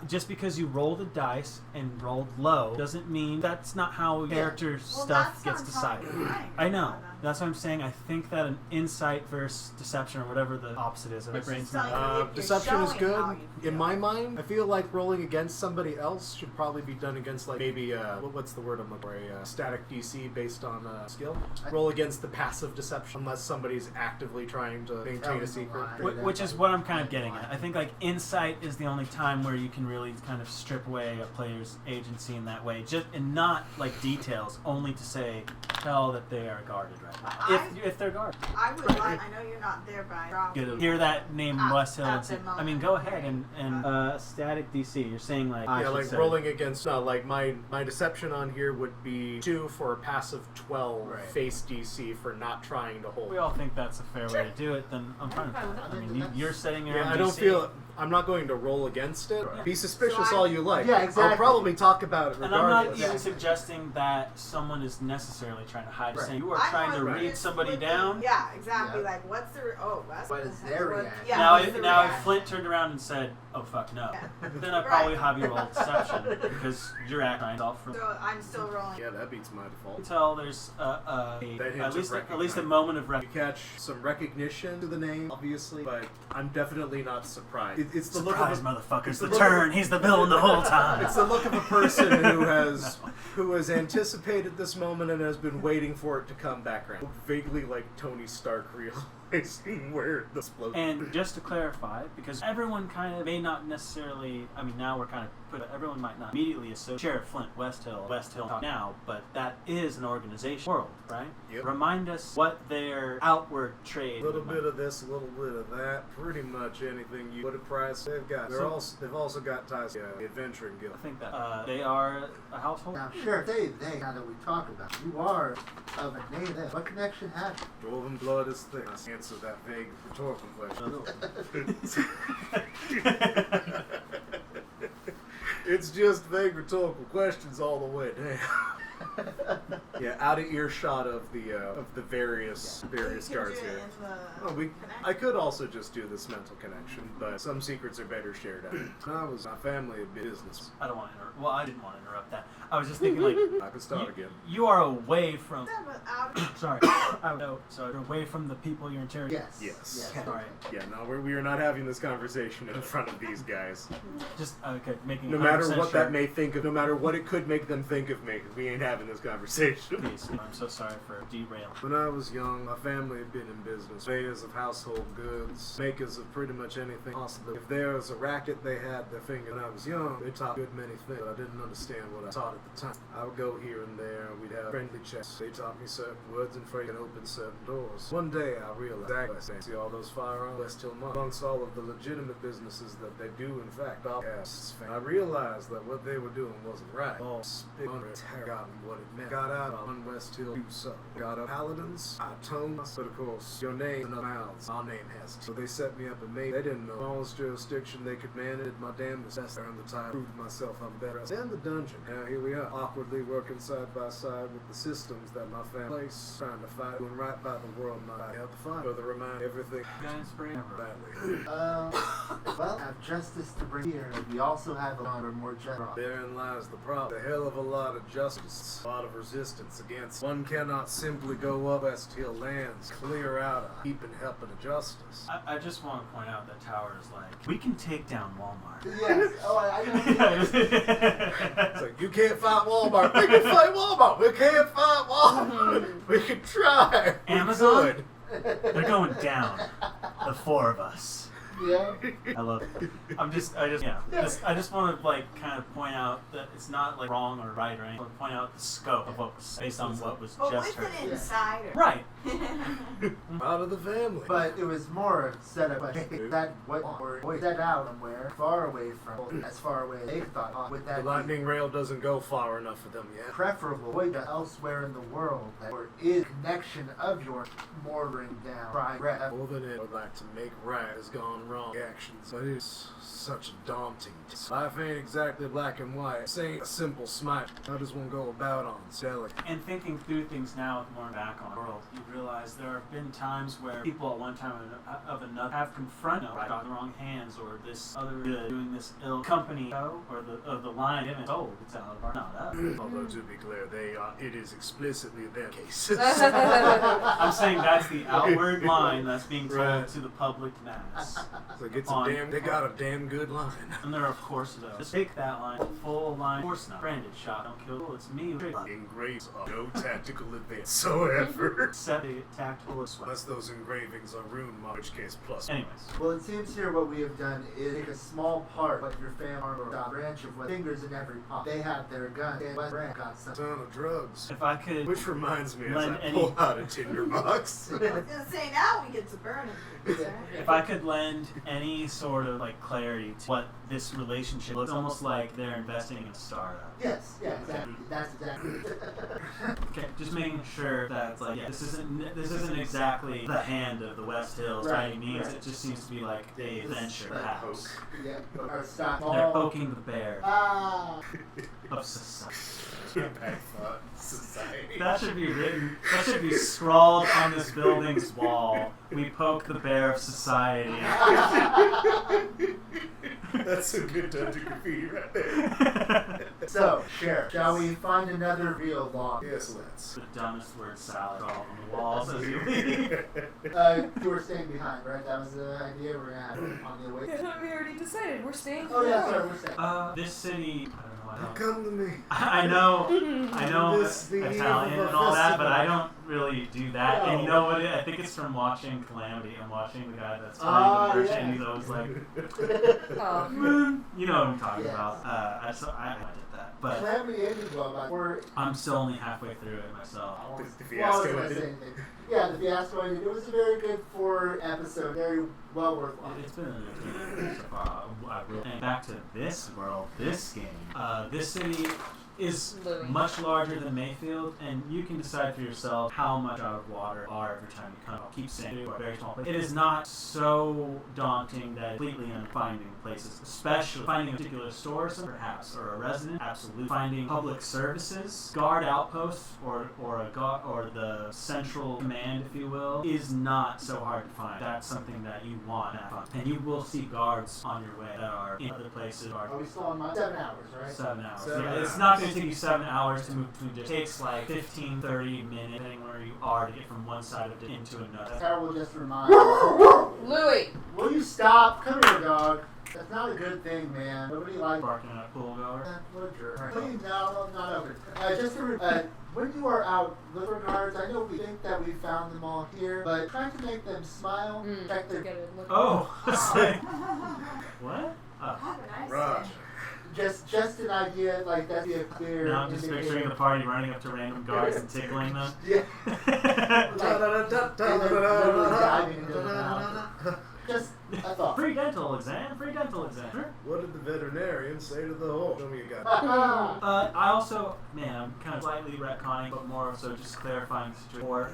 Just because you roll the dice and rolled low doesn't mean that's not how character Well, stuff that's gets not how decided. you're right. I know. That's what I'm saying. I think that an insight versus deception or whatever the opposite is. My brain's So not. if you're Deception is showing good. how you In feel. my mind, I feel like rolling against somebody else should probably be done against, like, maybe, what's the word I'm looking for? A static DC based on skill. Roll against the passive deception unless somebody's actively trying to maintain a secret. Which is what I'm kind of getting at. I think like insight is the only time where you can really kind of strip away a player's agency in that way, and not like details, only to say tell that they are guarded right now. If they're guarded, I would like. I know you're not there, but I Good. Hear that name West Hill and at say, the I mean, go ahead and static DC. You're saying like I Yeah, should like say. rolling against, like my deception on here would be 2 for a passive 12 Right. face DC for not trying to hold. We all think that's a fair way to do it. Then I'm fine with that. I mean, you're setting your own Yeah, I don't DC. feel. I'm not going to roll against it. Right. Be suspicious So I- all you like. Yeah, exactly. I'll probably talk about it And I'm not regardless. even suggesting that someone is necessarily trying to hide. Right. Saying you are I trying to want read this somebody with the- down. Yeah, exactly. Yeah. Like, what's the Wes? What is their reaction? Yeah, now, what's if, the now if reaction? Flint turned around and said, "Oh fuck no," Yeah. then I'd Right. probably have you roll deception because you're acting yourself for. So I'm still rolling. Yeah, that beats my default. Until there's That hints at least of a moment of You recognition. catch some recognition to the name, obviously, but I'm definitely not surprised. It's the Surprise, look of a, motherfuckers! it's The the look of turn. He's the villain the whole time. it's the look of a person who has anticipated this moment and has been waiting for it to come back around. Vaguely like Tony Stark realizing where the explosion. And just to clarify, because everyone kind of may not necessarily, I mean, now we're kind of put, everyone might not immediately associate Sheriff Flint, West Hill talk now, but that is an organization world, right? Yep. Remind us what their outward trade. A little bit of this, a little bit of that. Pretty much anything you put a price. They've also got ties to the Adventuring Guild. I think that they are a household. Now, Sheriff, now that we talk about it, you are of a native. What connection have you? Dwarven blood is thick. I answer that vague rhetorical question. It's just vague rhetorical questions all the way down. Yeah, out of earshot of the various You guards can do it here. in the Oh, connect. I could also just do this mental connection, but some secrets are better shared out. My family had business. I don't want to interrupt. Well, I didn't want to interrupt that. I was just thinking, like, I could start again. you are away from. Yeah, but out- Sorry. So you're away from the people you're interrogating. Yes. Yes. Sorry. Yeah, no, we are not having this conversation in front of these guys. Just okay, making. No matter 100% what sure. that may think of, no matter what it could make them think of me, we ain't having this conversation. Please, I'm so sorry for derailing. When I was young, my family had been in business. Purveyors of household goods, makers of pretty much anything possible. If there was a racket, they had their finger. When I was young, they taught good many things, but I didn't understand what I taught at the time. I would go here and there, we'd have friendly chats. They taught me certain words and phrases and open certain doors. One day, I realized exactly. See all those firearms, West Hill Mart, amongst all of the legitimate businesses that they do, in fact, all casts. I realized that what they were doing wasn't right. All spit on terror got me what it meant. Got out on West Hill, do so. Got up paladins, I toned, but of course, your name and other mouths, our name has to. So they set me up and made. They didn't know. Smallest jurisdiction they could manage. Did my damnedest. Best earned the time. Proved to myself I'm better. And the dungeon. Now here we are, awkwardly working side by side with the systems that my family place, trying to fight, doing right by the world, not help the fight. Further remind everything Guys, bring badly. Well, have justice to bring here. We also have a longer, more general. Therein lies the problem. A hell of a lot of justice, a lot of resistance against. One cannot simply go up West Hill lands, clear out a heap and help a justice. I just want to point out that Tower is like, we can take down Walmart. Yes. Oh, I know. It's like, you can't fight Walmart. We can fight Walmart. We can't fight Walmart. We can try. We Amazon? could. They're going down. The four of us. Yeah. I love it. I just want to like kind of point out that it's not like wrong or right or anything. I want to point out the scope of what was based on what was But just with heard. an insider. Right. Out of the family. But it was more set up like that or set out somewhere far away from as far away as they thought. Would The that lightning rail doesn't go far enough for them be yet. preferable way to elsewhere in the world that or is connection of your mortaring down progress? More than it would like to make right has gone wrong actions, but it's such a daunting task. Life ain't exactly black and white. This ain't a simple smite. How does one go about on delicate? And thinking through things now with more back on the world, you realize there have been times where people at one time of another have confronted got in the wrong hands or this other good doing this ill company or the line image. Oh, it's out of our not us. Although to be clear, it is explicitly their case. I'm saying that's the outward line that's being told Right. to the public mass. Like On- they got a damn good line. And there are, of course, those. Just take that line, full line, of course not. Branded shot, don't kill, it's me. Engravings are no tactical advance whatsoever. Set a tactical sweat. Unless those engravings are rune, in which case plus. Anyways, Well, it seems here what we have done is take a small part of your family or branch of what fingers in every pot. They have their gun. And West Branch got some. Ton of drugs. if I could Which reminds me, as Lend I any- pull out a tinderbox. I was gonna say now we get to burn it. If I could lend any sort of like clarity to what this relationship looks, almost like they're investing in a startup. Yes, yeah, exactly. That's exactly it. Okay, just making sure that like this isn't exactly the hand of the West Hills by any means. It just seems to be like a venture, perhaps. Yeah, or stop. They're poking the bear. Ah. of society. Impact thought society. That should be written. That should be scrawled on this building's wall. We poke the bear of society. That's a good dungeon graffiti right there. So, Sheriff, shall we find another real log? Yes, let's. The dumbest word salad all on the walls as you leave. You were staying behind, right? That was the idea we're gonna have on the way. We already decided we're staying. Oh yeah, sorry, we're staying. This city. I don't know. Come to me. I know This the Italian eve of and a all that, festival. but I don't really do that. And you No. know what? I think it's from watching Calamity. I'm watching the guy that's Ah, playing the merchant, yeah. and he's always like, Oh. you know what I'm talking Yes. about. I did that, but Calamity ended well, but we're. I'm still only halfway through it myself. The Well, I was fiasco gonna ended. say anything. Yeah, the fiasco ended. It was a very good 4 episode, very well worth watching. It's been an entertaining so far. And back to this world, this game. This city is Louis. much larger than Mayfield, and you can decide for yourself how much out of water you are every time you come. I'll keep saying it, very small place. It is not so daunting that completely on finding places, especially finding a particular store, perhaps, or a resident, absolutely. Finding public services, guard outposts, or the central command, if you will, is not so hard to find. That's something that you want to have fun. And you will see guards on your way that are in other places. Are we still on my 7 hours, right? 7 hours. 7 Yeah, it's hours. not going to take you 7 hours to move between different. It takes like 15, 30 minutes, depending where you are, to get from one side of it into another. Tara will just remind you. Louis. Will you stop? Come here, dog. That's not a good thing, man. Nobody likes. Barking at a pool goer. What a jerk. Please, no, not over. Just to when you are out, look for guards. I know we think that we found them all here, but try to make them smile. Check their. Get it. Look. Oh, it's like, what? Have a nice Roger. day. Just an idea, like that's a clear. Now I'm just picturing the party running up to random guards and tickling them. Yeah. Like, literally diving into the mouth. Just a thought. Free dental exam, free dental exam. Sure. What did the veterinarian say to the whole? Show me a gun. I also, I'm kind of slightly retconning, but more so just clarifying the situation. Or,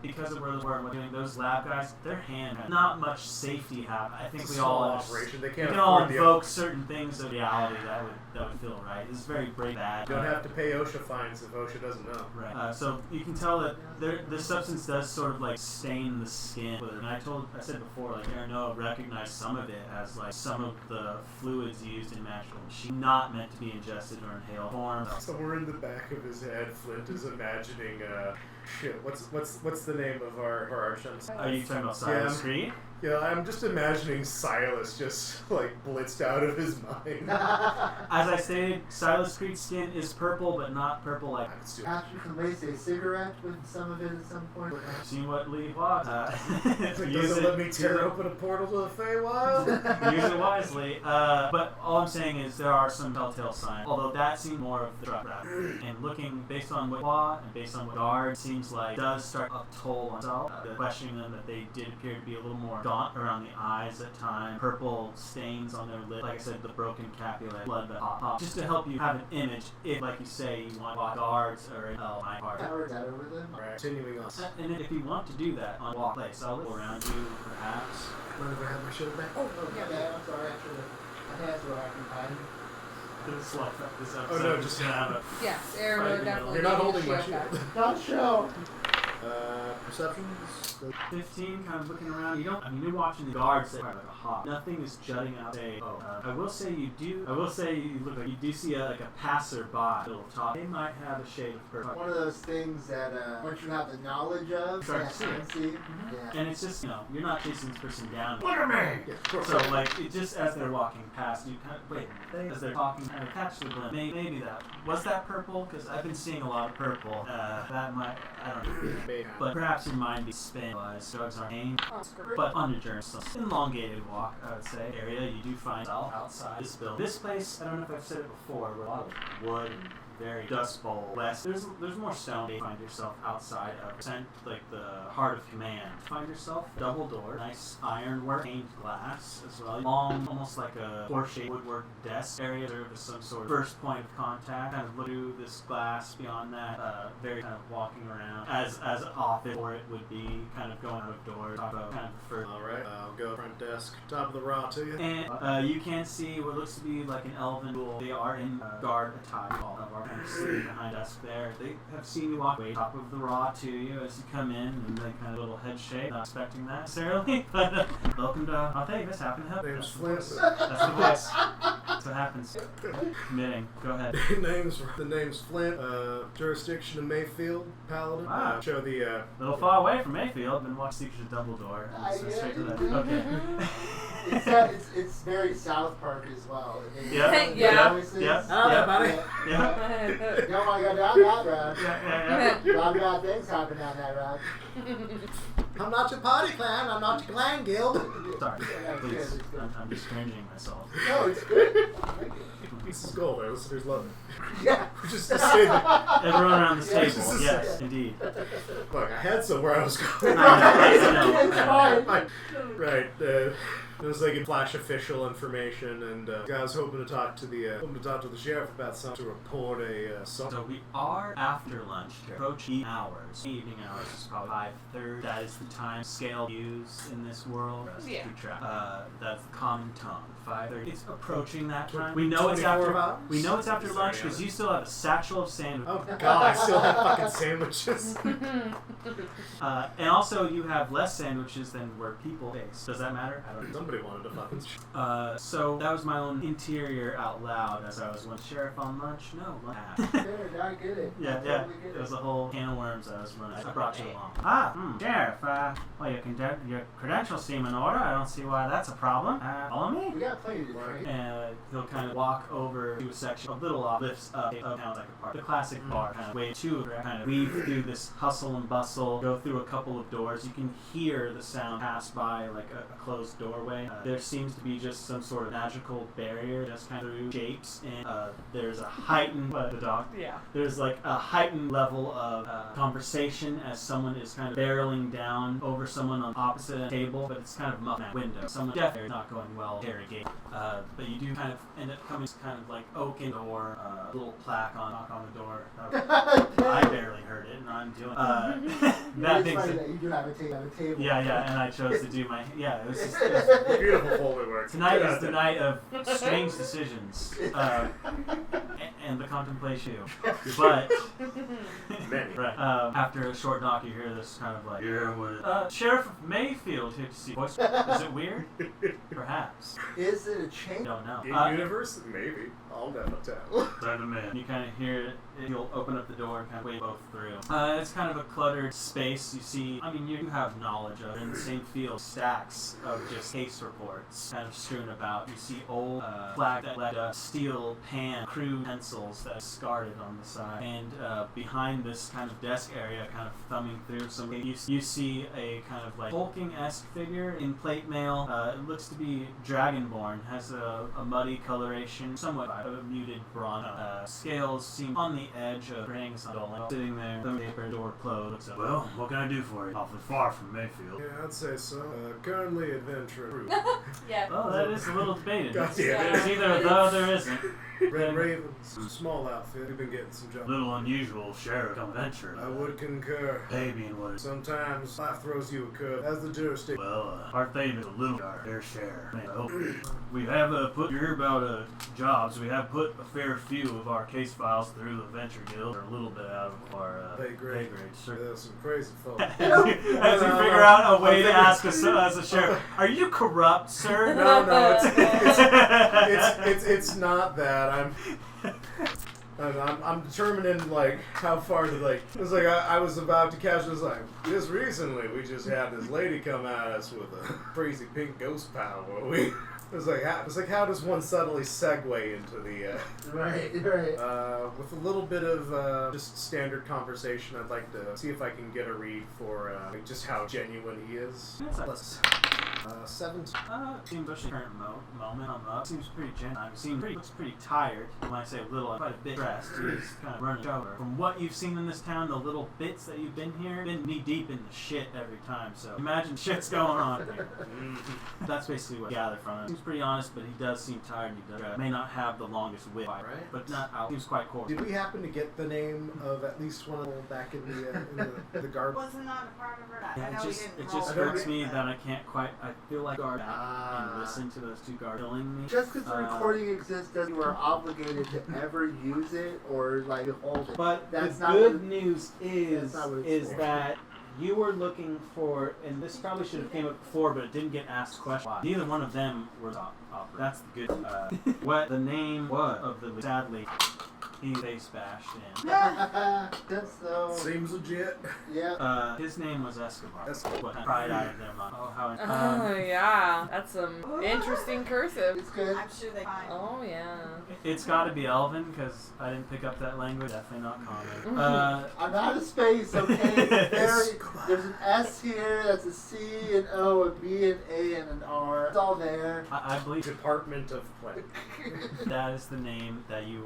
because of where we're doing those lab guys, their hand has not much safety have. I think we all operation. They we can't can all afford the. invoke certain things of reality that would feel right. This is very bad. You don't have to pay OSHA fines if OSHA doesn't know. Right. So you can tell that the substance does sort of like stain the skin. And I said before, like Aaron recognized some of it as like some of the fluids used in magical machine, not meant to be ingested or inhaled form. Somewhere in the back of his head, Flint is imagining. Shit. What's the name of our archons? Are you talking about Silas Creed? Yeah, I'm just imagining Silas just like blitzed out of his mind. As I stated, Silas Creed's skin is purple, but not purple like. Perhaps you can waste a cigarette with some of it at some point. Seen what Lee walks. It Use doesn't it. let me tear open a portal to the Feywild. Use it wisely. But all I'm saying is there are some telltale signs. Although that seemed more of the drug rap. And looking based on what plot and based on what guard seems like does start a toll on itself. Questioning them that they did appear to be a little more gaunt around the eyes at times. Purple stains on their lips. Like I said, the broken capula, blood that pop. Just to help you have an image if, like you say, you want guards or my part. Power that over them. Right. Continuing on. And if you want to do that on walk place, I'll go around you, perhaps. Whenever I have my shield back. Oh, yeah, I'm sorry. Actually, my hands were occupied. This episode. Oh no, just gonna have a Yes, Aaron Right, would definitely. You're not need holding a my shield shield. back. Not show. Perceptions. 15, kind of looking around. You're watching the guards that are like a hawk. Nothing is jutting out. I will say you look like you do see a passerby. Little top. They might have a shade of purple. One of those things that once you have the knowledge of, Start to you see can it. see. Yeah. And it's just, you're not chasing this person down. Look at me. Yeah, of course. So, like, it just as they're walking past, you kind of, wait, as they're talking, kind of catch the glimpse. Maybe that. Was that purple? Because I've been seeing a lot of purple. That might, I don't know. But perhaps your mind be spin. Drugs aren't aimed. Oh, screw it. But under journey, some elongated walk, I would say, area, you do find yourself outside this building. This place, I don't know if I've said it before, but a lot of wood and very Dust Bowl west. There's more stone. You find yourself outside of the heart of command. You find yourself double door, nice ironwork, stained glass as well. Long, almost like a four-shaped woodwork desk area. There was some sort of first point of contact. Kind of look through this glass. Beyond that, very kind of walking around as an office, or it would be kind of going out of doors. Talk about kind of the first. All right, I'll go front desk, top of the raw to you. And you can see what looks to be like an elven duel. They are in guard attire. All of our kind of sitting behind us there. They have seen you walk away, top of the raw to you as you come in, and they kind of a little head shake. Not expecting that necessarily, but welcome to. I'll tell you this happened to help. Name's Flint. That's the voice. That's what happens. Committing. Go ahead. The name's Flint. Jurisdiction of Mayfield, Paladin. Wow. Show the. A little far away from Mayfield, then watch Secrets of Dumbledore. And so straight to that. Okay. It's very South Park as well. Yeah. Yeah. Oh, buddy. Yeah. You don't want to go down that road. Yeah. A lot of bad things happen down that road. I'm not your party clan. I'm not your clan guild. Sorry. Please. I'm just cringing myself. No, it's good. This is gold. Our listeners love it. Yeah. Just to say that. Everyone around this Yes. table. Yes, indeed. Look, I had somewhere I was going. I know. Right. It was like in flash official information, and I was hoping to talk to the sheriff about something to report So we are after lunch here. Approaching hours. Evening hours is probably 5:30. That is the time scale used in this world. Yeah. Keep track. That's the common tongue. 5:30. It's approaching that time. We know it's 24 after. hours? We know it's after lunch because you still have a satchel of sandwiches. Oh god, I still have fucking sandwiches. And also you have less sandwiches than where people face. Does that matter? I don't know. Somebody wanted to fucking. So that was my own interior out loud as I was when sheriff on lunch. No, lunch. Good, I get it. Yeah. Totally get It was a whole can of worms I was running. I brought you along. Sheriff, well, your credentials seem in order. I don't see why that's a problem. Follow me? We got plenty to drink. And he'll kind of walk over to a section, a little off, lifts up, sounds like a park. The classic bar, kind of way to kind of weave through this hustle and bustle, go through a couple of doors. You can hear the sound pass by like a closed doorway. There seems to be just some sort of magical barrier just kind of through shapes, and there's a heightened, there's like a heightened level of conversation as someone is kind of barreling down over someone on opposite table, but it's kind of muffled at window. Someone definitely not going well interrogate. But you do kind of end up coming to kind of like oaken door, a little plaque knock on the door. I barely heard it, and I'm doing that It's thing. funny that you do have a table. Yeah, and I chose to do my it was just Beautiful holy work. tonight is the night of strange decisions and the contemplation. But Many. right after a short knock, you hear this kind of like, Sheriff of Mayfield here to see. Voice. Is it weird? Perhaps. Is it a I chain? don't know. In universe, maybe. I'll never tell. You kind of hear it. You'll open up the door and kind of wave both through. It's kind of a cluttered space. You see, you have knowledge of it. In the same field, stacks of just case reports kind of strewn about. You see old flag that led steel pan, crude pencils that are discarded on the side. And behind this kind of desk area, kind of thumbing through some, you see a kind of like Tolkien-esque figure in plate mail. It looks to be Dragonborn. Has a muddy coloration, somewhat of a muted bronze. Scales seem on the edge of graying something. Sitting there, the paper door closed. Well, what can I do for you? Awfully far from Mayfield. Yeah, I'd say so. Currently adventuring. Yeah. Well, that is a little debated. God damn it. It's either though or there isn't. Red Ravens, small outfit. We've been getting some jobs. Little unusual, sheriff adventure. I would concur. Pay me in what? Sometimes life throws you a curve. As the jurisdiction. Well, our thing is a little our fair share. We have put you hear about jobs. We have put a fair few of our case files through the Venture Guild, or a little bit out of our pay grade. Sure. There's some crazy folks. As you figure out a way to ask us as a sheriff, are you corrupt, sir? No, it's not that. I'm determining like how far to like. It's like I was about to catch this like just recently. We just had this lady come at us with a crazy pink ghost power. It was like how does one subtly segue into the Right. with a little bit of just standard conversation. I'd like to see if I can get a read for like just how genuine he is. 7. Seems especially current moment I'm up. Seems pretty genuine. Looks pretty tired. When I say little, I'm quite a bit stressed. He's kind of running over. From what you've seen in this town, the little bits that you've been here, been knee deep in the shit every time. So imagine shit's going on here. That's basically what I gather from him. Seems pretty honest, but he does seem tired. And he does may not have the longest wit, Right. but not out. Seems quite cool. Did we happen to get the name of at least one of them back in the garb? Wasn't not a part of it. I Yeah, know it we just didn't it roll just for hurts it, me but- that I can't quite. I feel like guard back and listen to those two guards killing me. Just because the recording exists doesn't mean you are obligated to ever use it or like hold it. But That's the not good what- news is that's not what it's for. that you were looking for, and this probably should have came up before, but it didn't get asked question. Why? Neither one of them were operative. That's the good. What the name was of the sadly he face bashed in. Just so. Seems legit. Yeah. His name was Escobar. What cried out of their mind. Oh, how. Oh yeah, that's some interesting cursive. It's good. I'm sure they find. Oh yeah. It's got to be Elven because I didn't pick up that language. Definitely not common. I'm out of space, okay? There's an S here, that's a C, an O, a B, an A, and an R. It's all there. I believe Department of Play. that is the name that you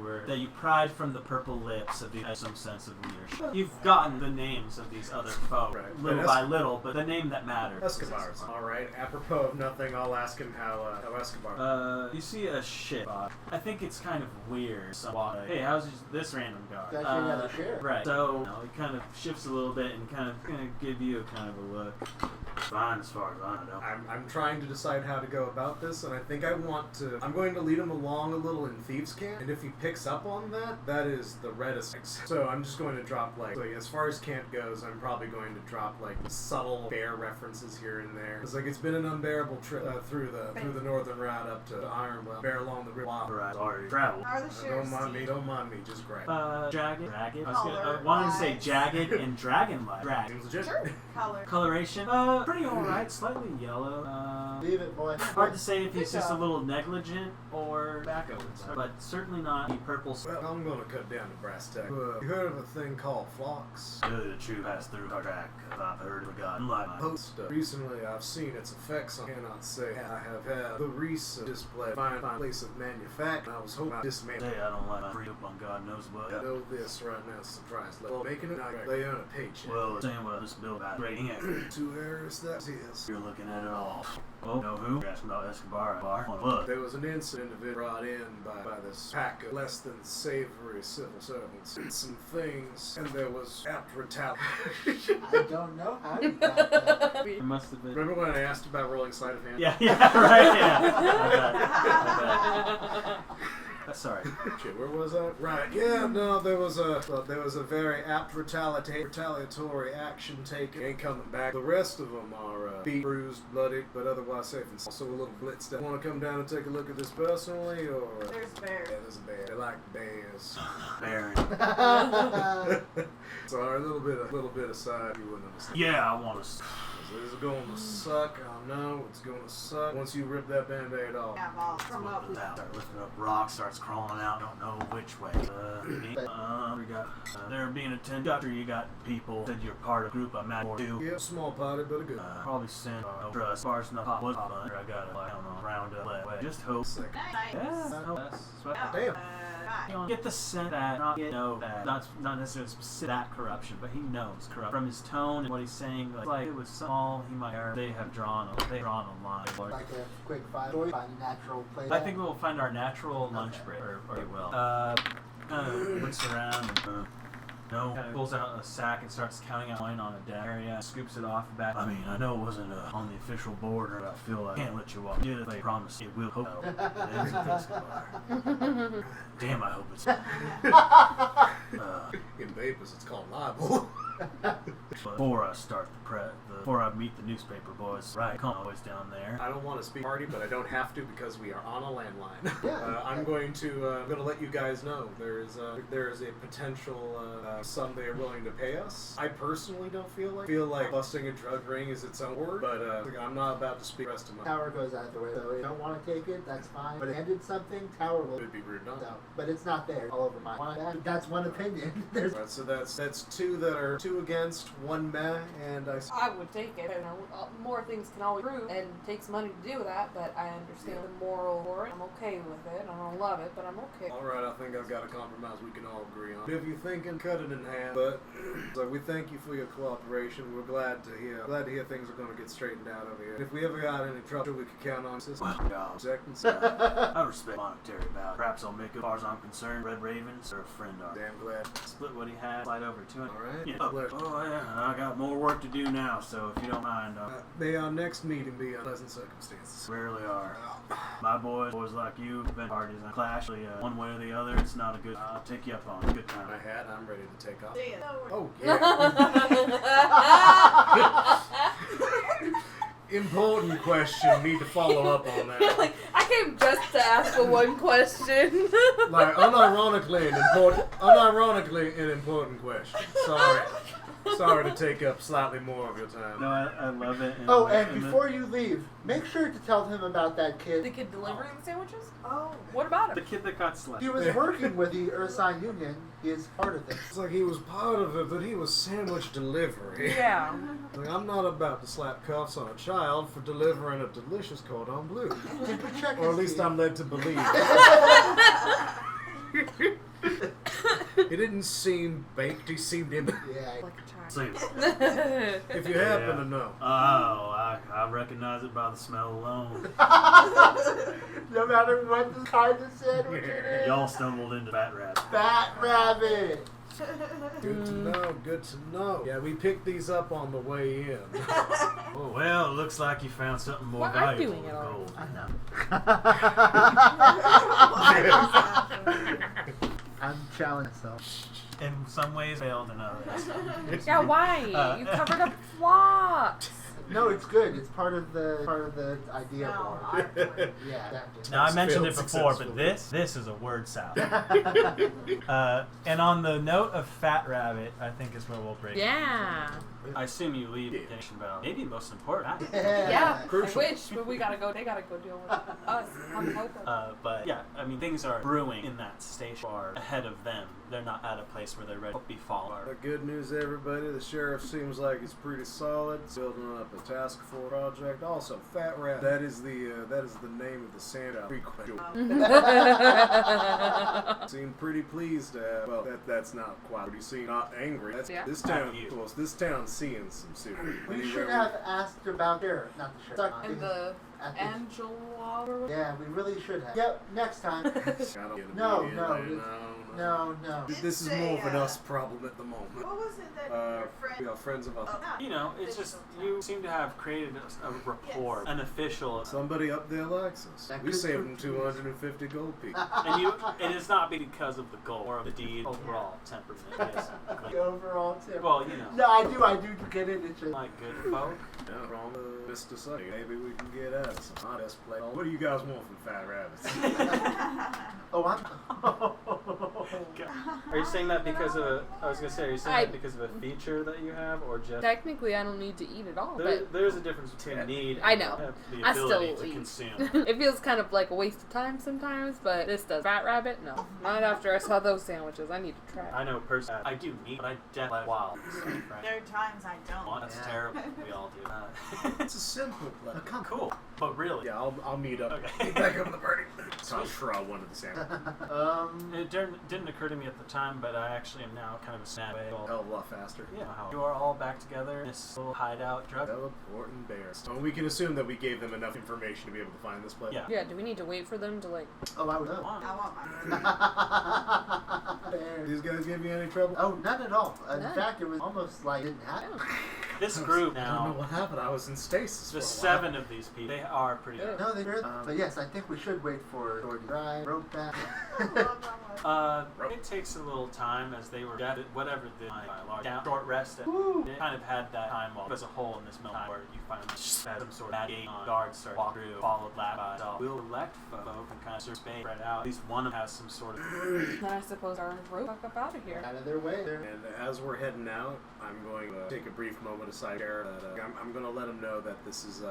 pried from the purple lips of some sense of leadership. You've gotten the names of these other folk Right. little by little, but the name that matters. Escobar's. Alright, apropos of nothing, I'll ask him how Escobar. You see a shit bot. I think it's kind of weird. Somewhat. Like, hey, how's this random guard? That's another share. Right. So it kind of shifts a little bit and kind of gonna give you a kind of a look. Fine as far as I know. I'm trying to decide how to go about this, and I think I'm going to lead him along a little in Thieves' Camp, and if he picks up on that, that is the reticence. So I'm just going to drop, as far as camp goes, I'm probably going to drop, subtle bear references here and there. It's it's been an unbearable trip through the northern route up to Ironwell, bear along the river. Right. Sorry. Travel. How are the shares? Don't mind me, just grab. Jagged. I Color wanted to say wise. jagged and dragon-like. Seems legit. Sure. Color. Coloration, pretty alright, slightly yellow. Leave it, boy. Hard to say if he's just a little negligent or backup, but certainly not the purple. Well, I'm gonna cut down to brass tack. You heard of a thing called flocks? The true pass through our track. I've heard of a god like Post recently, I've seen its effects. I cannot say I have had the recent display. Fine place of manufacture. I was hoping I dismantled. Say I don't like my free up on God knows what. I know this right now, surprise level. Making it, they earn a paycheck. Well, saying what this bill about rating it. 2 errors, that is. You're looking at it all. Oh, know who? You're asking about Escobar. What? There was an incident of it brought in by this pack of less than savory civil servants. Some things, and there was apt retaliation. I don't know how you got that. It must have been. Remember when I asked about rolling sleight of hand? Yeah, right, yeah. Sorry. Shit, where was I? Right, yeah, no, there was a very apt retaliatory action taken. Ain't coming back. The rest of them are beat, bruised, bloody, but otherwise safe and also a little blitzed out. Want to come down and take a look at this personally, or? There's bears. Yeah, there's a bear. They like bears. Baron. Sorry, a little bit aside. You wouldn't understand. Yeah, I want to. This is going to suck. I know it's going to suck once you rip that band-aid off. Yeah, balls from up. Start lifting up rocks, starts crawling out, don't know which way. We got there being a tent after you got people said you're part of a group I'm mad for too. Yeah, small potted, but a good. Probably send trust. As far as not was I got I don't know, round up. Just hope. Nice. Yeah, Damn. get the sense that not necessarily specific that corruption, but he knows corrupt from his tone and what he's saying. Like it was small, he might they have drawn a line. Like a quick story, find a natural place. I think we'll find our natural lunch break, or we will. Kind of looks around and kind of pulls out a sack and starts counting out wine on a deck area, scoops it off the back. I mean, I know it wasn't on the official board, but I feel like I can't let you walk. Yeah, they promise it will. Hope it ends with Escobar. Damn, I hope it's. In Vapors, it's called libel. Before I meet the newspaper boys, right? Come always down there. I don't want to speak party, but I don't have to because we are on a landline. Yeah. I'm going to let you guys know there is a potential sum they are willing to pay us. I personally don't feel like busting a drug ring is its own word, but I'm not about to speak the rest of my. Tower goes either way, so if you don't want to take it, that's fine. But if it ended something, Tower will. It'd be rude not. No, but it's not there all over mine. That's one opinion. There's Right, so that's 2 that are 2 against, 1 meh, and I price? I would take it. You know, more things can always prove, and it takes money to do that, but I understand the moral for it. I'm okay with it. I don't love it, but I'm okay. Alright, I think I've got a compromise we can all agree on. If you're thinking, cut it in half. But so we thank you for your cooperation. We're glad to hear things are gonna get straightened out over here. If we ever got any trouble, we could count on system. Well, Seconds. I respect monetary value. Perhaps I'll make it, as far as I'm concerned, Red Ravens are a friend of. Damn glad. Split what he had, slide over to him. Alright. Yeah. Pleasure. Oh yeah, I got more work to do now, so if you don't mind, May our next meeting be under pleasant circumstances. rarely are. My boys like you, been parties and clash. One way or the other, it's not a good. I'll take you up on it. Good time. My hat, I'm ready to take off. See ya. Oh, yeah. Important question. Need to follow up on that. Like, I came just to ask the one question. Like, unironically an important question. Sorry to take up slightly more of your time. No, I love it. And before you leave, make sure to tell him about that The kid. kid delivering the sandwiches? Oh. What about the him? kid that got slapped. He was working with the Ursine Union. He is part of it. It's like he was part of it, but he was sandwich delivery. Yeah. Like, I'm not about to slap cuffs on a child for delivering a delicious cordon bleu. Did we check Or at his least feet? I'm led to believe. It didn't seem baked, he seemed in. Yeah. Like a child. See. If you happen to know. Oh, I recognize it by the smell alone. No matter what the kind of sandwich it is. Y'all stumbled into Fat Rabbit. Fat Rabbit. Good to know, good to know. Yeah, we picked these up on the way in. Oh, well, it looks like you found something more Well, I'm valuable doing than it all. gold. I'm challenging myself. In some ways, failed in others. Yeah, why? You covered up flaws. No, it's good. It's part of the idea No, board. I- Yeah, exactly. Now, I mentioned it Failed before, but successfully. this is a word salad. And on the note of Fat Rabbit, I think is where we'll break. Yeah. I assume you leave the nation about maybe most important. Yeah. Crucial. I wish, but we gotta go. They gotta go deal with us. I'm hoping. But yeah, I mean, things are brewing in that station or ahead of them. They're not at a place where they're ready to be followed. The good news, everybody. The sheriff seems like he's pretty solid. He's building up a task force project. Also, Fat Rat. That is the name of the Santa. Seemed pretty pleased. Well, that's not quite what he seemed. Not angry. That's Yeah. this town. Not you. Well, this town's seeing some super. We should have asked about there, not the sheriff. And the At the- Angela. Yeah, we really should have. Yep, next time. No. No. This is more of an us problem at the moment. What was it that your friend? We are friends of us. Oh, no. You know, it's just you seem to have created a rapport, an official, Somebody up there likes us. That We could saved prove- them 250 gold pieces. and you. It is not because of the goal or of the deed, overall temperament. The Basically. overall tip. Well, you know, No, I do get it. It's just, like good folk. Yeah, wrong. Mr. Sunny. Maybe we can get at it. Some honest play. What do you guys want from Fat Rabbits? oh, I'm. Are you saying that because of a? I was gonna say, are you saying I- that because of a feature that you have, or just? Technically, I don't need to eat at all, but There's a difference between need I and know. the I ability still to eat. consume. It feels kind of like a waste of time sometimes, but this does. Fat Rabbit? No. Not after I saw those sandwiches. I need to try. I know personally, I do need, but I definitely like wild. There are times I don't. That's Yeah. terrible. We all do. It's a simple play. Cool, but really, Yeah, I'll meet up. Okay. Get back up in the party. So I'm sure I wanted the sandwich. It didn't occur to me at the time, but I actually am now kind of a snap away. Hell of a lot faster. Yeah, how you are all back together in this little hideout drug. Teleporting bears. So we can assume that we gave them enough information to be able to find this place. Yeah. Yeah, do we need to wait for them to, like... Oh, I would Come know. on. I want my. These guys give you any trouble? Oh, none at all. In None. fact, it was almost like it didn't happen. This group I don't know now, what happened. I was in stasis. the for a 7 of these people, they are pretty good. No, they did. But yes, I think we should wait for Jordy Dry, rope back. It takes a little time as they were whatever the large down short rest and Woo. it kind of had that time while there's a hole in this middle time where you finally just had some sort of gate on guards start walk through, followed lap by itself. We'll elect folk and kind of sort of space spread out. At least one of them has some sort of Then I suppose our rope back up out of here. Out of their way. And as we're heading out, I'm going to take a brief moment aside here. I'm going to let them know that this is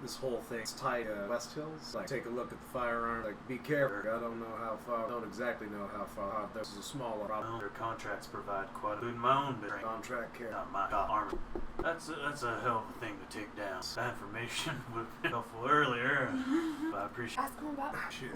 this whole thing's tied West Hills. Like, take a look at the firearm. Like, be careful. I don't know how far. Don't exactly know how far. This is a smaller their contracts provide quite a good moan, but contract care. not my armor. That's a hell of a thing to take down. That information would have been helpful earlier, but I appreciate Ask him about. Shit,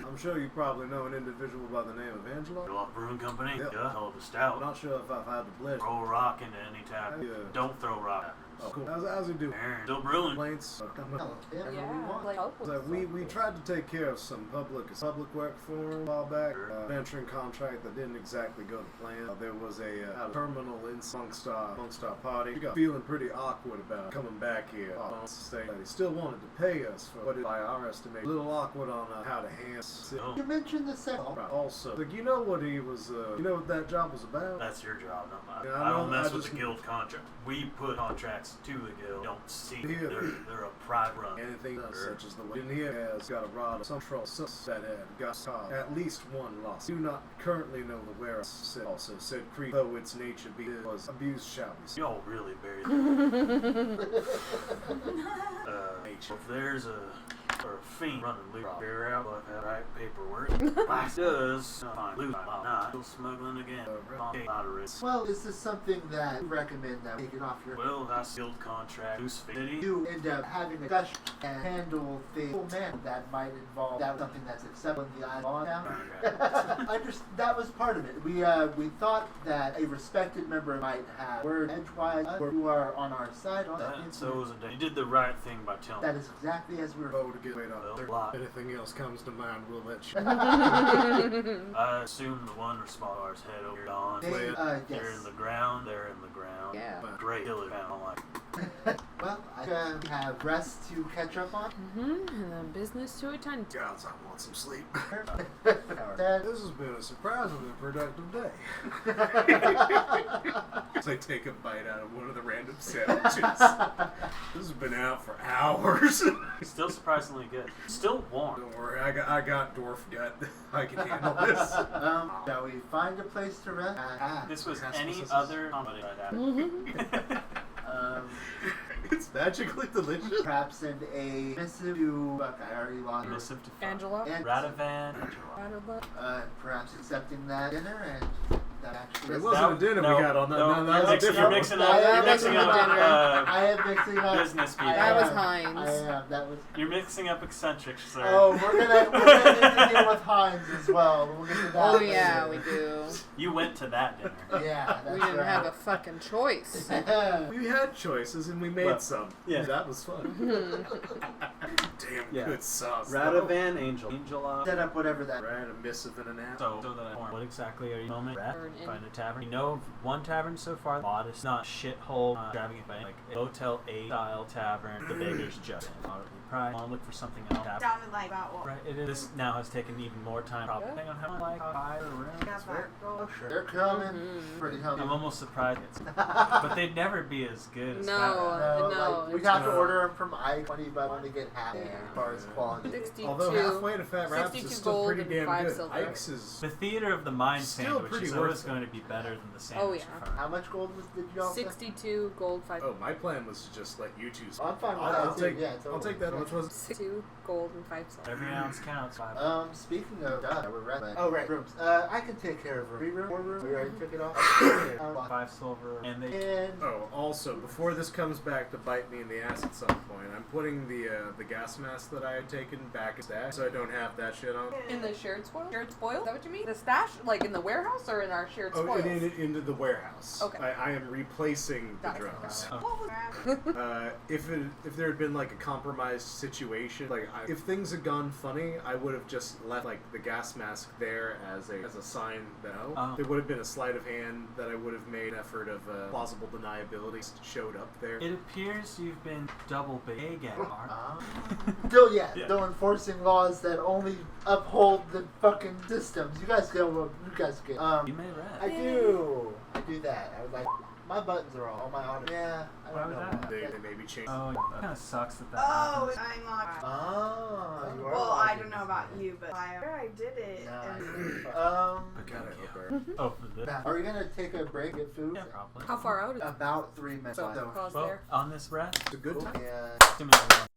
I'm sure you probably know an individual by the name of Angela. it. Brewing Company? Yep. Yeah, hell of a I'm stout. not sure if I've had the pleasure. Throw a rock into any tavern. Yeah. Don't throw rock. Oh, cool. How's it doing? Aaron, still brewing. Complaints? Hell, whatever we Yeah, want. like help with So we tried to take care of some public work for him a while back. Venturing contract that didn't exactly go to plan. There was a terminal in amongst our party. We got feeling pretty awkward about coming back here. Say that he still wanted to pay us for what is, by our estimate, a little awkward on how to handle. Oh. You mentioned the second. Also, like you know what he was, you know what that job was about. That's your job, not mine. Yeah, I don't mess I with just- the guild contract. We put contracts to the guild. Don't see. Yeah. They're a private run. Anything else, such as the one in here has got a rod of some troll that had got caught. At least one loss. Do not currently know the whereabouts. Also said Creek, though its nature was abused, shall we say. Y'all really buried it. If there's a fiend running loose, figure out what that right paperwork. Black does find loose, not still smuggling again. Not a risk. Well, is this something that you recommend that we take it off your Well, that's guild contract. Loose city. you end up having a discussion and handle things that might involve something that's acceptable in the eye on now? That was part of it. We thought that a respected member might have word edgewise who are on our side on that. So it was a day. You did the right thing by telling That is exactly as we were. Oh, to get weight Well, on. a lot. If anything else comes to mind, we'll let you. I assume the one responder's head over on. They, They're yes. in the ground. They're in the ground. Yeah. Great killer found like. Well, I have rest to catch up on. And then business to attend to. Gods, I want some sleep. That- This has been a surprisingly productive day. As I take a bite out of one of the random sandwiches. This has been out for hours. Still surprisingly good. Still warm. Don't worry, I got dwarf gut. I can handle this. Shall we find a place to rest? This was That's any what this other comedy I'd have. It's magically delicious. Perhaps send a missive to. Fuck, I already lost. Missive to Angela. And, Radavan. perhaps accepting that dinner and that actually. It wasn't a dinner we got on that. No, that was a different You're one. mixing I am up. You're mixing up. I am mixing up business people. That was I Heinz. am. That was. You're mixing up eccentrics, sir. Oh, we're gonna need to deal with Heinz as well. We'll get to that. Oh later. yeah, we do. You went to that dinner. Yeah, that's We didn't right. have a fucking choice. We had choices and we made Well, some. yeah. That was fun. Damn Yeah. good sauce. Radavan, Angela. Set up whatever that. Right, a missive and an app. So that I What exactly are you filming? Tavern in- Find a tavern. You know of one tavern so far. Modest, not shithole, extravagant, but like a Hotel 8 style tavern. The Baker's just moderately priced. Want to look for something else? Sounded like about what? Right, it is. This now has taken even more time. Probably depending on how like 5 rooms. That's fine. Oh, sure. They're coming. Pretty hungry. I'm almost surprised, but they'd never be as good as that. No, like, we it's have to not. order them from I-20, but only get half as far as quality. 62. Although halfway to Fat Raps 62 is still gold pretty and damn 5 good. silver. Ike's is The theater of the mind Still sandwich pretty is worth always it. going to be better than the sandwich. yeah. in front. How much gold did y'all say? 62 gold, 5. Oh, my plan was to just let you choose. I'm fine with I'll that too. take. Yeah, I'll totally. take that. Which was 62 gold and 5 silver. Every ounce counts. 5. Speaking of, we're right. Oh, right, rooms. I can take care of room. 3 room, 4 room. We already took it off. 5 silver, and they. And Oh, also, before this comes back to bite me in the ass at some point, I'm putting the gas mask that I had taken back in stash, so I don't have that shit on. In the shared spoil? Shared spoil? Is that what you mean? The stash? Like in the warehouse or in our shared Oh, spoils? into the warehouse. Okay. I am replacing the Got it. drums. Oh. What was If there had been like a compromised situation, like if things had gone funny, I would have just left like the gas mask there as a sign that there would have been a sleight of hand that I would have made an effort of plausible deniability showed up there. It appears you've been double big at art. still, Yeah. still enforcing laws that only uphold the fucking systems. You guys get. You may rest. I do that. I was like, my buttons are all on my auto. Yeah, I Why don't was know. that? They maybe changed. Oh, that kind of sucks that Oh, happens. I'm on. Oh, you are. Well, I logging don't know about you, but I did it. No, and God, I hope Oh, for this? Are we gonna take a break, get food? Yeah, probably. How far out is it? About 3 minutes. So, pause Well, there. on this rest, it's a good time. Yeah. assuming everyone